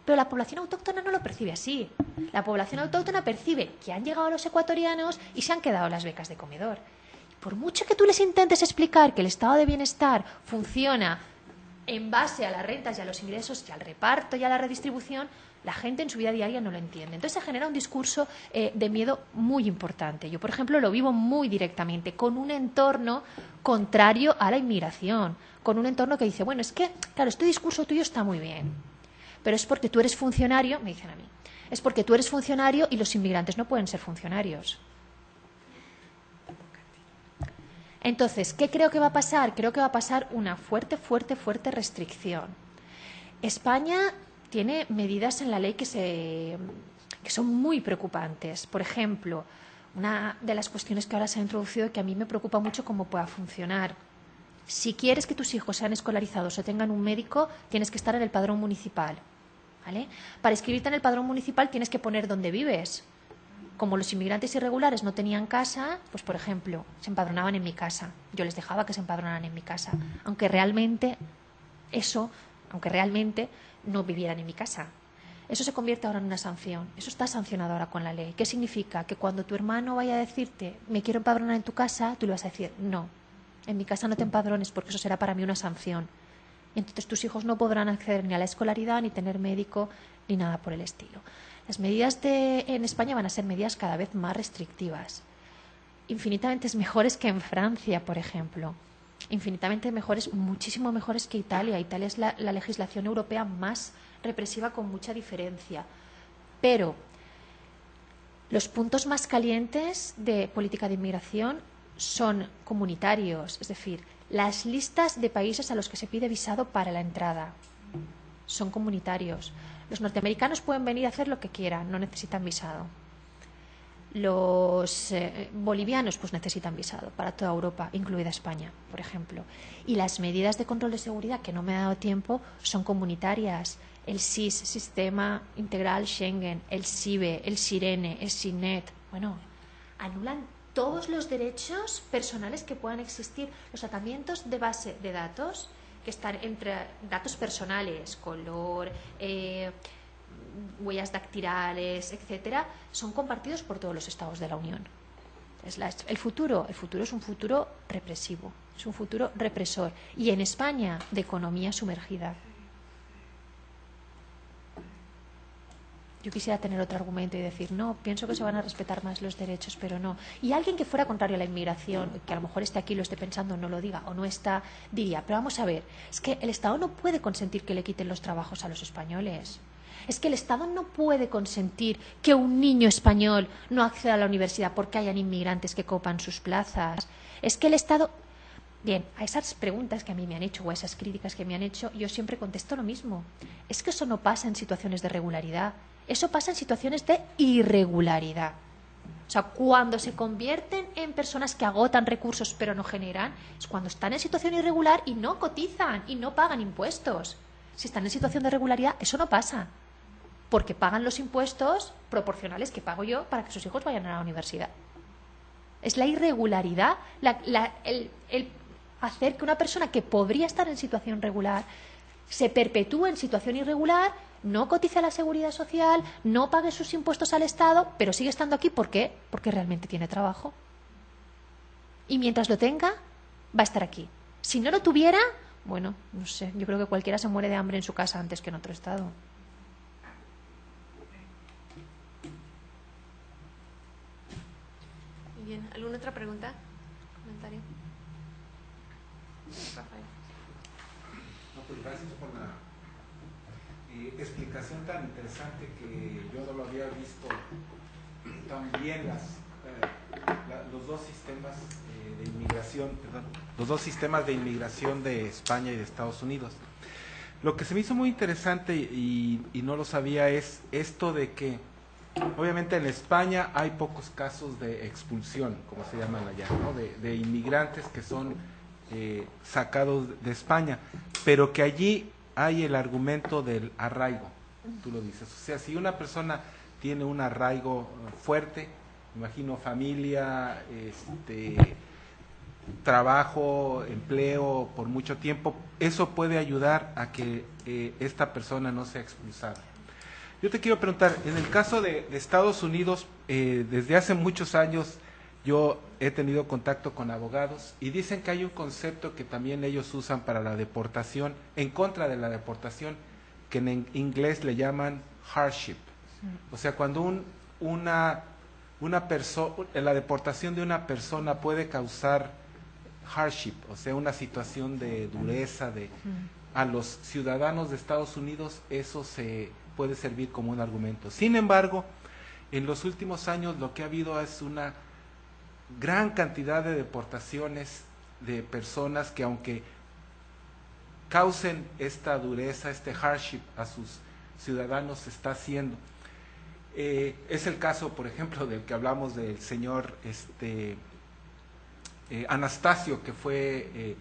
Pero la población autóctona no lo percibe así. La población autóctona percibe que han llegado los ecuatorianos y se han quedado las becas de comedor. Por mucho que tú les intentes explicar que el estado de bienestar funciona en base a las rentas y a los ingresos y al reparto y a la redistribución, la gente en su vida diaria no lo entiende. Entonces se genera un discurso de miedo muy importante. Yo, por ejemplo, lo vivo muy directamente, con un entorno contrario a la inmigración, con un entorno que dice, bueno, es que, claro, este discurso tuyo está muy bien, pero es porque tú eres funcionario, me dicen a mí, es porque tú eres funcionario y los inmigrantes no pueden ser funcionarios. Entonces, ¿qué creo que va a pasar? Creo que va a pasar una fuerte restricción. España tiene medidas en la ley que son muy preocupantes. Por ejemplo, una de las cuestiones que ahora se ha introducido y que a mí me preocupa mucho cómo pueda funcionar. Si quieres que tus hijos sean escolarizados o tengan un médico, tienes que estar en el padrón municipal, ¿vale? Para inscribirte en el padrón municipal tienes que poner dónde vives. Como los inmigrantes irregulares no tenían casa, pues por ejemplo, se empadronaban en mi casa. Yo les dejaba que se empadronaran en mi casa, aunque realmente no vivieran en mi casa. Eso se convierte ahora en una sanción. Eso está sancionado ahora con la ley. ¿Qué significa? Que cuando tu hermano vaya a decirte, me quiero empadronar en tu casa, tú le vas a decir, no, en mi casa no te empadrones porque eso será para mí una sanción. Y entonces tus hijos no podrán acceder ni a la escolaridad, ni tener médico, ni nada por el estilo. Las medidas en España van a ser medidas cada vez más restrictivas. Infinitamente mejores que en Francia, por ejemplo. Infinitamente mejores, muchísimo mejores que Italia. Italia es la legislación europea más represiva con mucha diferencia. Pero los puntos más calientes de política de inmigración son comunitarios, es decir, las listas de países a los que se pide visado para la entrada son comunitarios. Los norteamericanos pueden venir a hacer lo que quieran, no necesitan visado. Los bolivianos pues necesitan visado para toda Europa, incluida España, por ejemplo. Y las medidas de control de seguridad, que no me ha dado tiempo, son comunitarias. El SIS, Sistema Integral Schengen, el SIBE, el SIRENE, el SINET, bueno, anulan todos los derechos personales que puedan existir. Los tratamientos de base de datos, que están entre datos personales, color, huellas dactilares, etcétera, son compartidos por todos los estados de la Unión. El futuro es un futuro represivo, es un futuro represor. Y en España, de economía sumergida. Yo quisiera tener otro argumento y decir, no, pienso que se van a respetar más los derechos, pero no. Y alguien que fuera contrario a la inmigración, que a lo mejor esté aquí, lo esté pensando, no lo diga, o no está, diría, pero vamos a ver, es que el Estado no puede consentir que le quiten los trabajos a los españoles. Es que el Estado no puede consentir que un niño español no acceda a la universidad porque hayan inmigrantes que copan sus plazas. Es que el Estado... Bien, a esas preguntas que a mí me han hecho o a esas críticas que me han hecho, yo siempre contesto lo mismo. Es que eso no pasa en situaciones de regularidad. Eso pasa en situaciones de irregularidad. O sea, cuando se convierten en personas que agotan recursos pero no generan, es cuando están en situación irregular y no cotizan y no pagan impuestos. Si están en situación de regularidad, eso no pasa. Porque pagan los impuestos proporcionales que pago yo para que sus hijos vayan a la universidad. Es la irregularidad, el hacer que una persona que podría estar en situación regular se perpetúe en situación irregular, no cotice a la seguridad social, no pague sus impuestos al Estado, pero sigue estando aquí. ¿Por qué? Porque realmente tiene trabajo. Y mientras lo tenga, va a estar aquí. Si no lo tuviera, bueno, no sé, yo creo que cualquiera se muere de hambre en su casa antes que en otro estado. Muy bien, ¿alguna otra pregunta? ¿Comentario? Rafael. No, pues gracias por la explicación tan interesante que yo no lo había visto también los dos sistemas de inmigración, los dos sistemas de inmigración de España y de Estados Unidos. Lo que se me hizo muy interesante y no lo sabía es esto de que obviamente en España hay pocos casos de expulsión, como se llaman allá, ¿no? de inmigrantes que son sacados de España, pero que allí hay el argumento del arraigo, tú lo dices. O sea, si una persona tiene un arraigo fuerte, imagino familia, trabajo, empleo por mucho tiempo, eso puede ayudar a que esta persona no sea expulsada. Yo te quiero preguntar, en el caso de Estados Unidos, desde hace muchos años yo he tenido contacto con abogados y dicen que hay un concepto que también ellos usan para la deportación, en contra de la deportación, que en inglés le llaman hardship. O sea, cuando la deportación de una persona puede causar hardship, o sea, una situación de dureza a los ciudadanos de Estados Unidos, eso se puede servir como un argumento. Sin embargo, en los últimos años lo que ha habido es una gran cantidad de deportaciones de personas que, aunque causen esta dureza, este hardship a sus ciudadanos, se está haciendo. Es el caso, por ejemplo, del que hablamos del señor Anastasio, que fue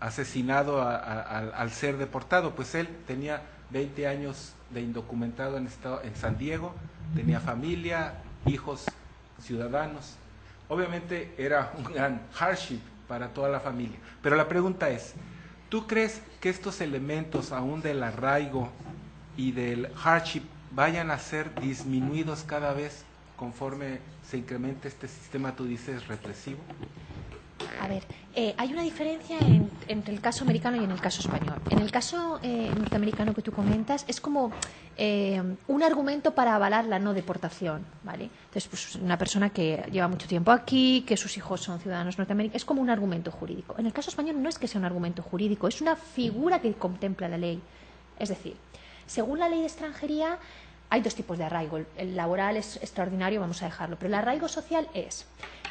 asesinado al ser deportado. Pues él tenía 20 años de indocumentado en San Diego, tenía familia, hijos, ciudadanos. Obviamente era un gran hardship para toda la familia. Pero la pregunta es, ¿tú crees que estos elementos, aún del arraigo y del hardship, vayan a ser disminuidos cada vez conforme se incremente este sistema, tú dices, represivo? A ver, hay una diferencia entre el caso americano y en el caso español. En el caso norteamericano que tú comentas, es como un argumento para avalar la no deportación, ¿vale? Entonces, pues una persona que lleva mucho tiempo aquí, que sus hijos son ciudadanos norteamericanos, es como un argumento jurídico. En el caso español no es que sea un argumento jurídico, es una figura que contempla la ley. Es decir, según la ley de extranjería, hay dos tipos de arraigo. El laboral es extraordinario, vamos a dejarlo, pero el arraigo social es: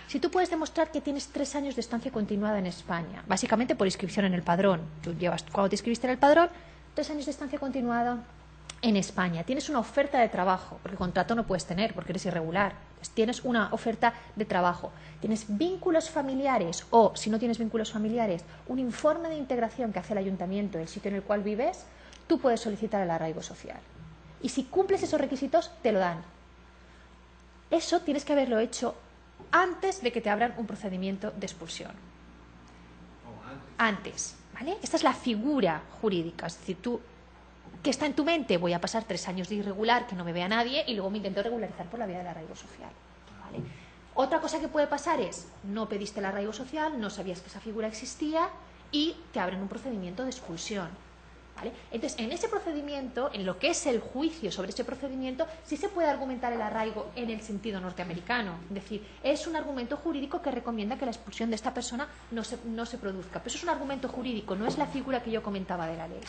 si tú puedes demostrar que tienes 3 años de estancia continuada en España, básicamente por inscripción en el padrón, cuando te inscribiste en el padrón, 3 años de estancia continuada en España, tienes una oferta de trabajo, porque contrato no puedes tener porque eres irregular, entonces tienes una oferta de trabajo, tienes vínculos familiares o, si no tienes vínculos familiares, un informe de integración que hace el ayuntamiento del sitio en el cual vives, tú puedes solicitar el arraigo social. Y si cumples esos requisitos, te lo dan. Eso tienes que haberlo hecho antes de que te abran un procedimiento de expulsión. Antes, ¿vale? Esta es la figura jurídica. Es decir, tú, ¿qué está en tu mente? Voy a pasar 3 años de irregular, que no me vea nadie, y luego me intento regularizar por la vía del arraigo social, ¿vale? Otra cosa que puede pasar es, no pediste el arraigo social, no sabías que esa figura existía y te abren un procedimiento de expulsión. ¿Vale? Entonces, en ese procedimiento, en lo que es el juicio sobre ese procedimiento, sí se puede argumentar el arraigo en el sentido norteamericano. Es decir, es un argumento jurídico que recomienda que la expulsión de esta persona no se produzca. Pero eso es un argumento jurídico, no es la figura que yo comentaba de la ley.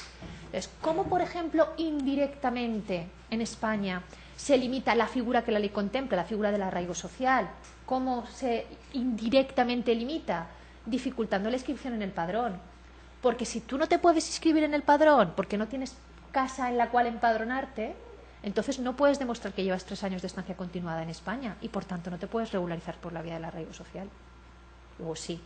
Entonces, ¿cómo, por ejemplo, indirectamente en España se limita la figura que la ley contempla, la figura del arraigo social? ¿Cómo se indirectamente limita? Dificultando la inscripción en el padrón. Porque si tú no te puedes inscribir en el padrón porque no tienes casa en la cual empadronarte, entonces no puedes demostrar que llevas 3 años de estancia continuada en España y por tanto no te puedes regularizar por la vía del arraigo social. O sí,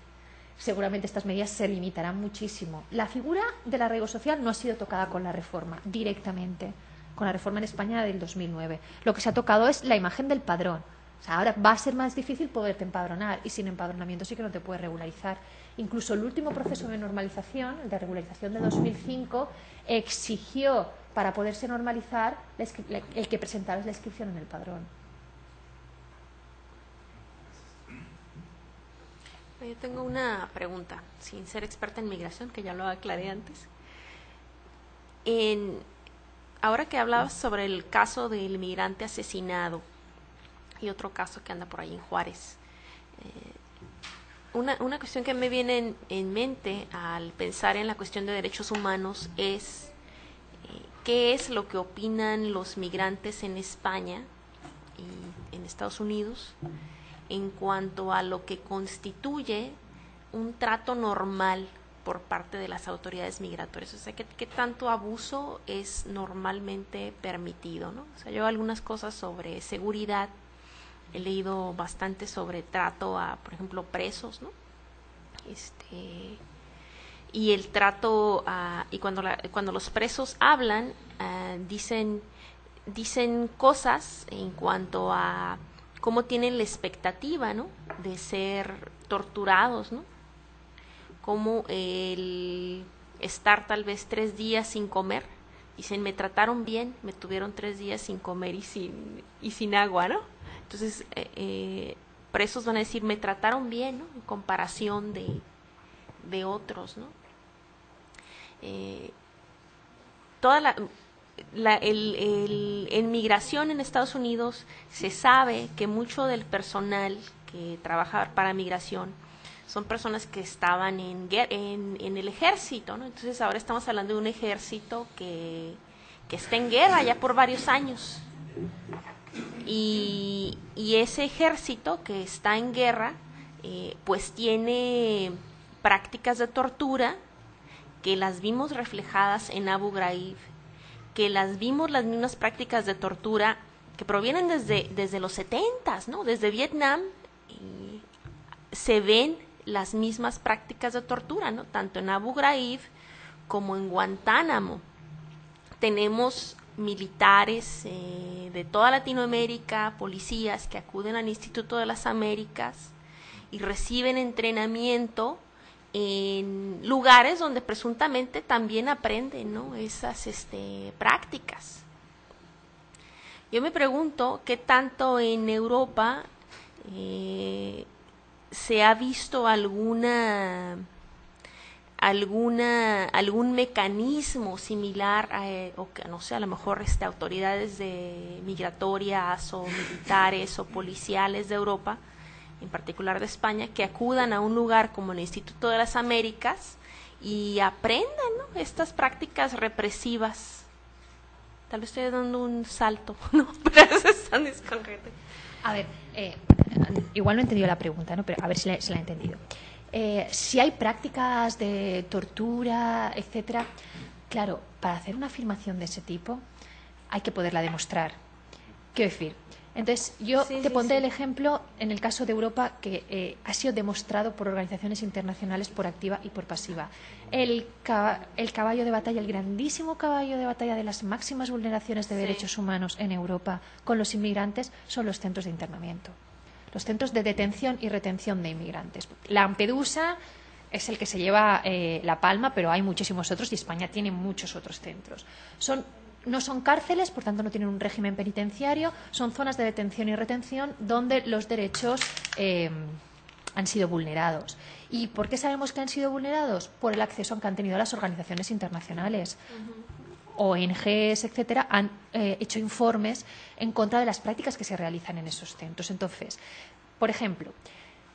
seguramente estas medidas se limitarán muchísimo. La figura del arraigo social no ha sido tocada con la reforma directamente, con la reforma en España del 2009. Lo que se ha tocado es la imagen del padrón. O sea, ahora va a ser más difícil poderte empadronar y sin empadronamiento sí que no te puedes regularizar. Incluso el último proceso de normalización, el de regularización de 2005, exigió para poderse normalizar el que presentaras la inscripción en el padrón. Yo tengo una pregunta, sin ser experta en migración, que ya lo aclaré antes. Ahora que hablabas sobre el caso del inmigrante asesinado, y otro caso que anda por ahí en Juárez. Una cuestión que me viene en mente al pensar en la cuestión de derechos humanos es qué es lo que opinan los migrantes en España y en Estados Unidos en cuanto a lo que constituye un trato normal por parte de las autoridades migratorias. O sea, ¿qué tanto abuso es normalmente permitido, ¿no? O sea, yo algunas cosas sobre seguridad, he leído bastante sobre trato a, por ejemplo, presos, ¿no? Y el trato y cuando los presos hablan, dicen cosas en cuanto a cómo tienen la expectativa, ¿no? De ser torturados, ¿no? Como el estar tal vez 3 días sin comer. Dicen, me trataron bien, me tuvieron 3 días sin comer y sin agua, ¿no? Entonces, presos van a decir, me trataron bien, ¿no? En comparación de otros, ¿no? En migración en Estados Unidos se sabe que mucho del personal que trabaja para migración son personas que estaban en el ejército, ¿no? Entonces ahora estamos hablando de un ejército que está en guerra ya por varios años. Y ese ejército que está en guerra, pues tiene prácticas de tortura que las vimos reflejadas en Abu Ghraib, que las vimos las mismas prácticas de tortura que provienen desde los 70s, ¿no? Desde Vietnam se ven las mismas prácticas de tortura, ¿no? Tanto en Abu Ghraib como en Guantánamo. Tenemos militares de toda Latinoamérica, policías que acuden al Instituto de las Américas y reciben entrenamiento en lugares donde presuntamente también aprenden, ¿no? Esas prácticas. Yo me pregunto qué tanto en Europa se ha visto algún mecanismo similar o que no sé, a lo mejor autoridades migratorias o militares o policiales de Europa, en particular de España, que acudan a un lugar como el Instituto de las Américas y aprendan, ¿no? Estas prácticas represivas. Tal vez estoy dando un salto, ¿no? Pero eso es tan desconcreto. A ver, igual no he entendido la pregunta, ¿no? Pero a ver si la he entendido. Si hay prácticas de tortura, etcétera, claro, para hacer una afirmación de ese tipo hay que poderla demostrar. Quiero decir, entonces yo te pondré el ejemplo en el caso de Europa que ha sido demostrado por organizaciones internacionales por activa y por pasiva. El caballo de batalla, el grandísimo caballo de batalla de las máximas vulneraciones de derechos humanos en Europa con los inmigrantes son los centros de internamiento. Los centros de detención y retención de inmigrantes. Lampedusa es el que se lleva la palma, pero hay muchísimos otros y España tiene muchos otros centros. Son no son cárceles, por tanto no tienen un régimen penitenciario, son zonas de detención y retención donde los derechos han sido vulnerados. ¿Y por qué sabemos que han sido vulnerados? Por el acceso que han tenido a las organizaciones internacionales. ONGs, etcétera, han hecho informes en contra de las prácticas que se realizan en esos centros. Entonces, por ejemplo,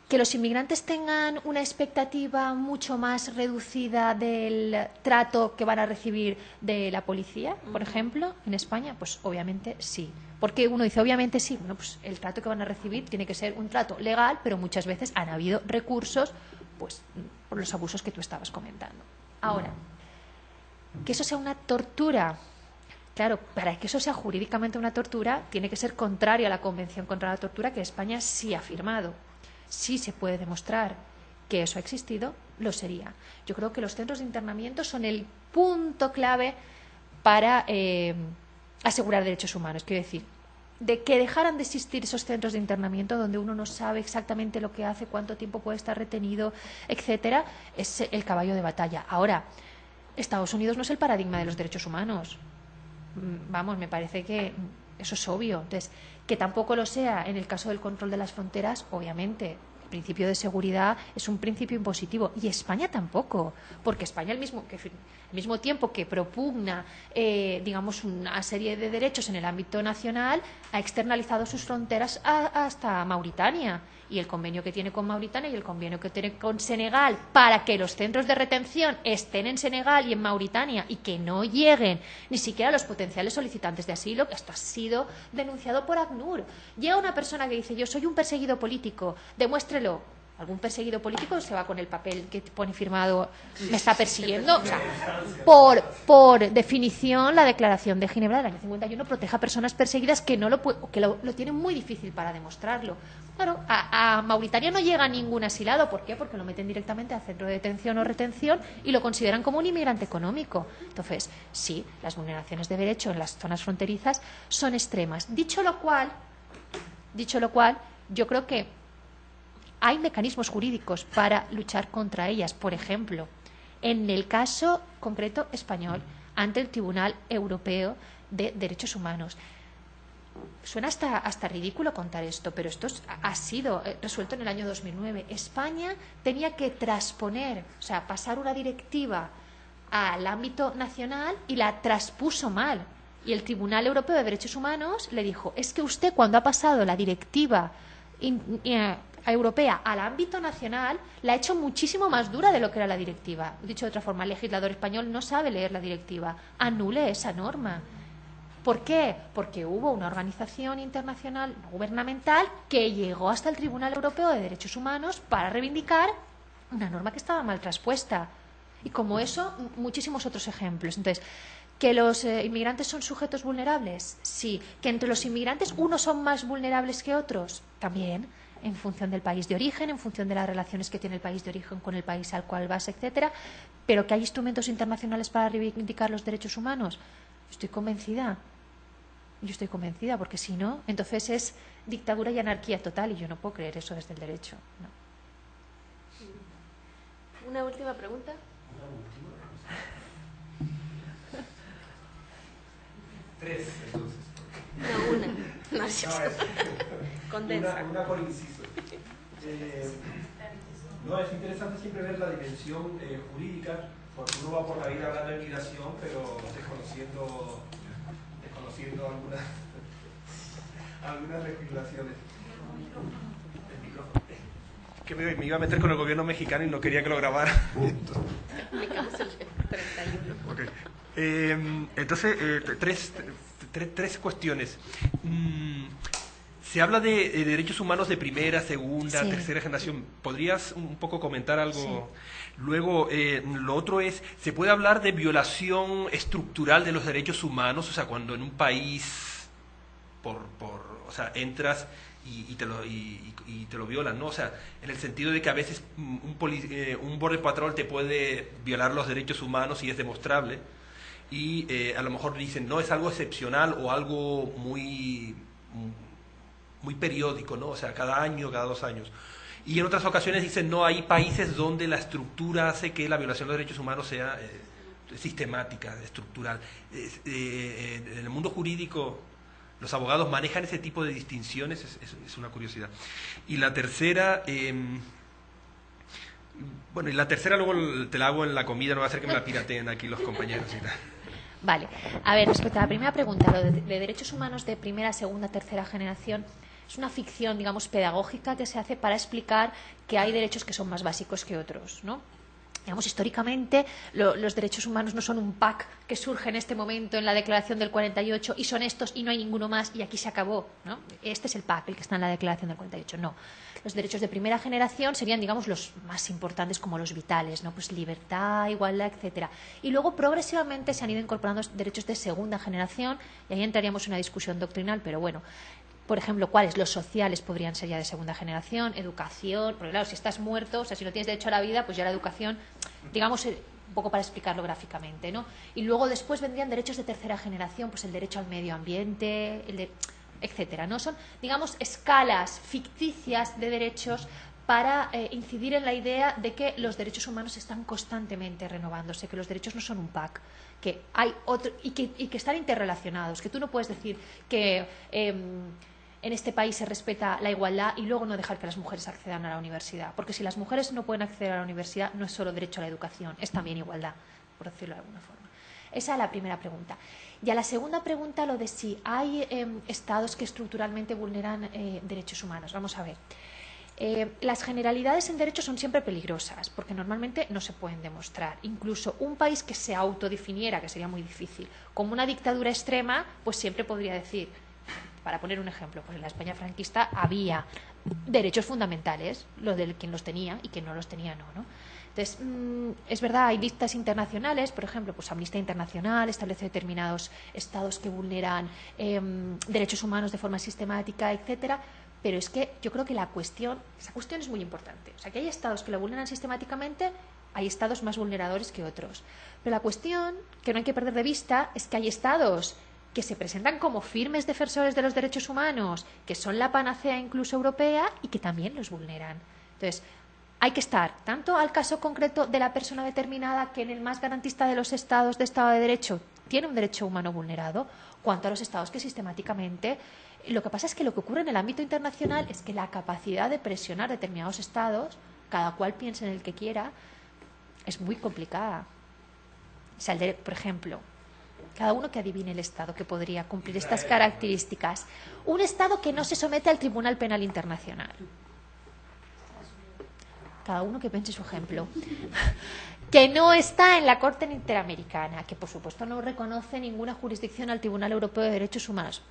que los inmigrantes tengan una expectativa mucho más reducida del trato que van a recibir de la policía, por ejemplo, en España, pues obviamente sí. Porque uno dice, obviamente sí, bueno, pues el trato que van a recibir tiene que ser un trato legal, pero muchas veces han habido recursos, pues, por los abusos que tú estabas comentando. Ahora, que eso sea una tortura. Claro, para que eso sea jurídicamente una tortura, tiene que ser contrario a la Convención contra la Tortura que España sí ha firmado. Si se puede demostrar que eso ha existido, lo sería. Yo creo que los centros de internamiento son el punto clave para asegurar derechos humanos. Quiero decir, de que dejaran de existir esos centros de internamiento donde uno no sabe exactamente lo que hace, cuánto tiempo puede estar retenido, etcétera, es el caballo de batalla. Ahora, Estados Unidos no es el paradigma de los derechos humanos. Vamos, me parece que eso es obvio. Entonces, que tampoco lo sea en el caso del control de las fronteras, obviamente. El principio de seguridad es un principio impositivo. Y España tampoco. Porque España, al mismo tiempo que propugna, digamos, una serie de derechos en el ámbito nacional, ha externalizado sus fronteras hasta Mauritania. Y el convenio que tiene con Mauritania y el convenio que tiene con Senegal para que los centros de retención estén en Senegal y en Mauritania y que no lleguen ni siquiera a los potenciales solicitantes de asilo, esto ha sido denunciado por ACNUR. Llega una persona que dice, yo soy un perseguido político, demuéstrelo. Algún perseguido político se va con el papel que pone firmado, me está persiguiendo. O sea, por definición, la Declaración de Ginebra del año 51 protege a personas perseguidas que lo tienen muy difícil para demostrarlo. Claro, a Mauritania no llega ningún asilado. ¿Por qué? Porque lo meten directamente al centro de detención o retención y lo consideran como un inmigrante económico. Entonces, sí, las vulneraciones de derecho en las zonas fronterizas son extremas. Dicho lo cual, yo creo que hay mecanismos jurídicos para luchar contra ellas. Por ejemplo, en el caso concreto español, ante el Tribunal Europeo de Derechos Humanos. Suena hasta ridículo contar esto, pero esto ha sido resuelto en el año 2009. España tenía que transponer, o sea, pasar una directiva al ámbito nacional y la transpuso mal. Y el Tribunal Europeo de Derechos Humanos le dijo, es que usted cuando ha pasado la directiva europea al ámbito nacional la ha hecho muchísimo más dura de lo que era la directiva. Dicho de otra forma, el legislador español no sabe leer la directiva. Anule esa norma. ¿Por qué? Porque hubo una organización internacional no gubernamental que llegó hasta el Tribunal Europeo de Derechos Humanos para reivindicar una norma que estaba mal traspuesta. Y como eso, muchísimos otros ejemplos. Entonces, ¿que los inmigrantes son sujetos vulnerables? Sí. ¿Que entre los inmigrantes unos son más vulnerables que otros? También, en función del país de origen, en función de las relaciones que tiene el país de origen con el país al cual vas, etcétera. Pero que hay instrumentos internacionales para reivindicar los derechos humanos. Estoy convencida. Yo estoy convencida, porque si no, entonces es dictadura y anarquía total, y yo no puedo creer eso desde el derecho. No. ¿Una última pregunta? Tres, entonces. No, una. No, sí. Condensa. Una por inciso. No, es interesante siempre ver la dimensión jurídica, porque uno va por la vida hablando de migración, pero desconociendo algunas legislaciones. Que me iba a meter con el gobierno mexicano y no quería que lo grabara. Me causa el 31. Okay. Entonces, tres cuestiones. Se habla de derechos humanos de primera, segunda, sí, tercera generación. ¿Podrías un poco comentar algo? Sí. Luego, lo otro es, ¿se puede hablar de violación estructural de los derechos humanos? O sea, cuando en un país, o sea, entras y te lo violan, ¿no? O sea, en el sentido de que a veces un border patrol te puede violar los derechos humanos y es demostrable. Y a lo mejor dicen, no, es algo excepcional o algo muy periódico, ¿no? O sea, cada año, cada 2 años. Y en otras ocasiones dicen, no, hay países donde la estructura hace que la violación de los derechos humanos sea sistemática, estructural. En el mundo jurídico los abogados manejan ese tipo de distinciones, es una curiosidad. Y la tercera, bueno, y la tercera luego te la hago en la comida, no va a hacer que me la pirateen aquí los compañeros y tal. Vale, a ver, respecto a la primera pregunta, lo de derechos humanos de primera, segunda, tercera generación, es una ficción, digamos, pedagógica que se hace para explicar que hay derechos que son más básicos que otros, ¿no? Digamos, históricamente los derechos humanos no son un pack que surge en este momento en la Declaración del 48 y son estos y no hay ninguno más y aquí se acabó, ¿no? Este es el pack, el que está en la Declaración del 48. No. Los derechos de primera generación serían, digamos, los más importantes como los vitales, ¿no? Pues libertad, igualdad, etcétera. Y luego progresivamente se han ido incorporando derechos de segunda generación y ahí entraríamos en una discusión doctrinal, pero bueno. Por ejemplo, ¿cuáles? Los sociales podrían ser ya de segunda generación, educación, porque claro, si estás muerto, o sea, si no tienes derecho a la vida, pues ya la educación, digamos, un poco para explicarlo gráficamente, ¿no? Y luego después vendrían derechos de tercera generación, pues el derecho al medio ambiente, etcétera, ¿no? Son, digamos, escalas ficticias de derechos para incidir en la idea de que los derechos humanos están constantemente renovándose, que los derechos no son un pack, que hay otro y que están interrelacionados, que tú no puedes decir que en este país se respeta la igualdad y luego no dejar que las mujeres accedan a la universidad, porque si las mujeres no pueden acceder a la universidad no es solo derecho a la educación, es también igualdad, por decirlo de alguna forma. Esa es la primera pregunta. Y a la segunda pregunta, lo de si hay estados que estructuralmente vulneran derechos humanos. Vamos a ver. Las generalidades en derechos son siempre peligrosas porque normalmente no se pueden demostrar. Incluso un país que se autodefiniera, que sería muy difícil, como una dictadura extrema, pues siempre podría decir, para poner un ejemplo, pues en la España franquista había derechos fundamentales, lo de quien los tenía y quien no los tenía no. Entonces, es verdad, hay listas internacionales, por ejemplo, pues Amnistía Internacional establece determinados estados que vulneran derechos humanos de forma sistemática, etcétera. Pero es que yo creo que esa cuestión es muy importante. O sea, que hay estados que lo vulneran sistemáticamente, hay estados más vulneradores que otros. Pero la cuestión que no hay que perder de vista es que hay estados que se presentan como firmes defensores de los derechos humanos, que son la panacea incluso europea y que también los vulneran. Entonces, hay que estar tanto al caso concreto de la persona determinada, que en el más garantista de los estados de Estado de Derecho tiene un derecho humano vulnerado, cuanto a los estados que sistemáticamente... Lo que pasa es que lo que ocurre en el ámbito internacional es que la capacidad de presionar determinados estados, cada cual piense en el que quiera, es muy complicada. O sea, por ejemplo, cada uno que adivine el estado que podría cumplir estas características. Un estado que no se somete al Tribunal Penal Internacional. Cada uno que piense su ejemplo. Que no está en la Corte Interamericana, que por supuesto no reconoce ninguna jurisdicción al Tribunal Europeo de Derechos Humanos.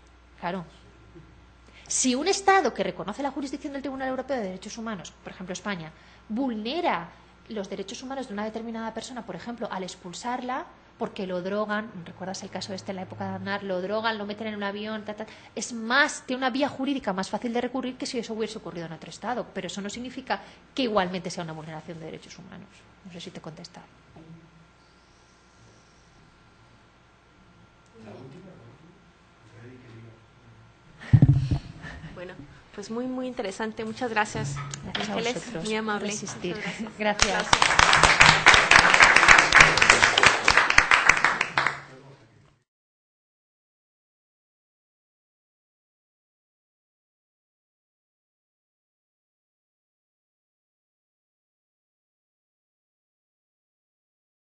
Claro. Si un Estado que reconoce la jurisdicción del Tribunal Europeo de Derechos Humanos, por ejemplo España, vulnera los derechos humanos de una determinada persona, por ejemplo, al expulsarla, porque lo drogan, ¿recuerdas el caso este en la época de Aznar? Lo drogan, lo meten en un avión, es más, tiene una vía jurídica más fácil de recurrir que si eso hubiese ocurrido en otro Estado, pero eso no significa que igualmente sea una vulneración de derechos humanos. No sé si te he contestado. Bueno, pues muy interesante. Muchas gracias. Gracias a Ángeles, vosotros muy amable. por asistir. Muchas Gracias. Gracias.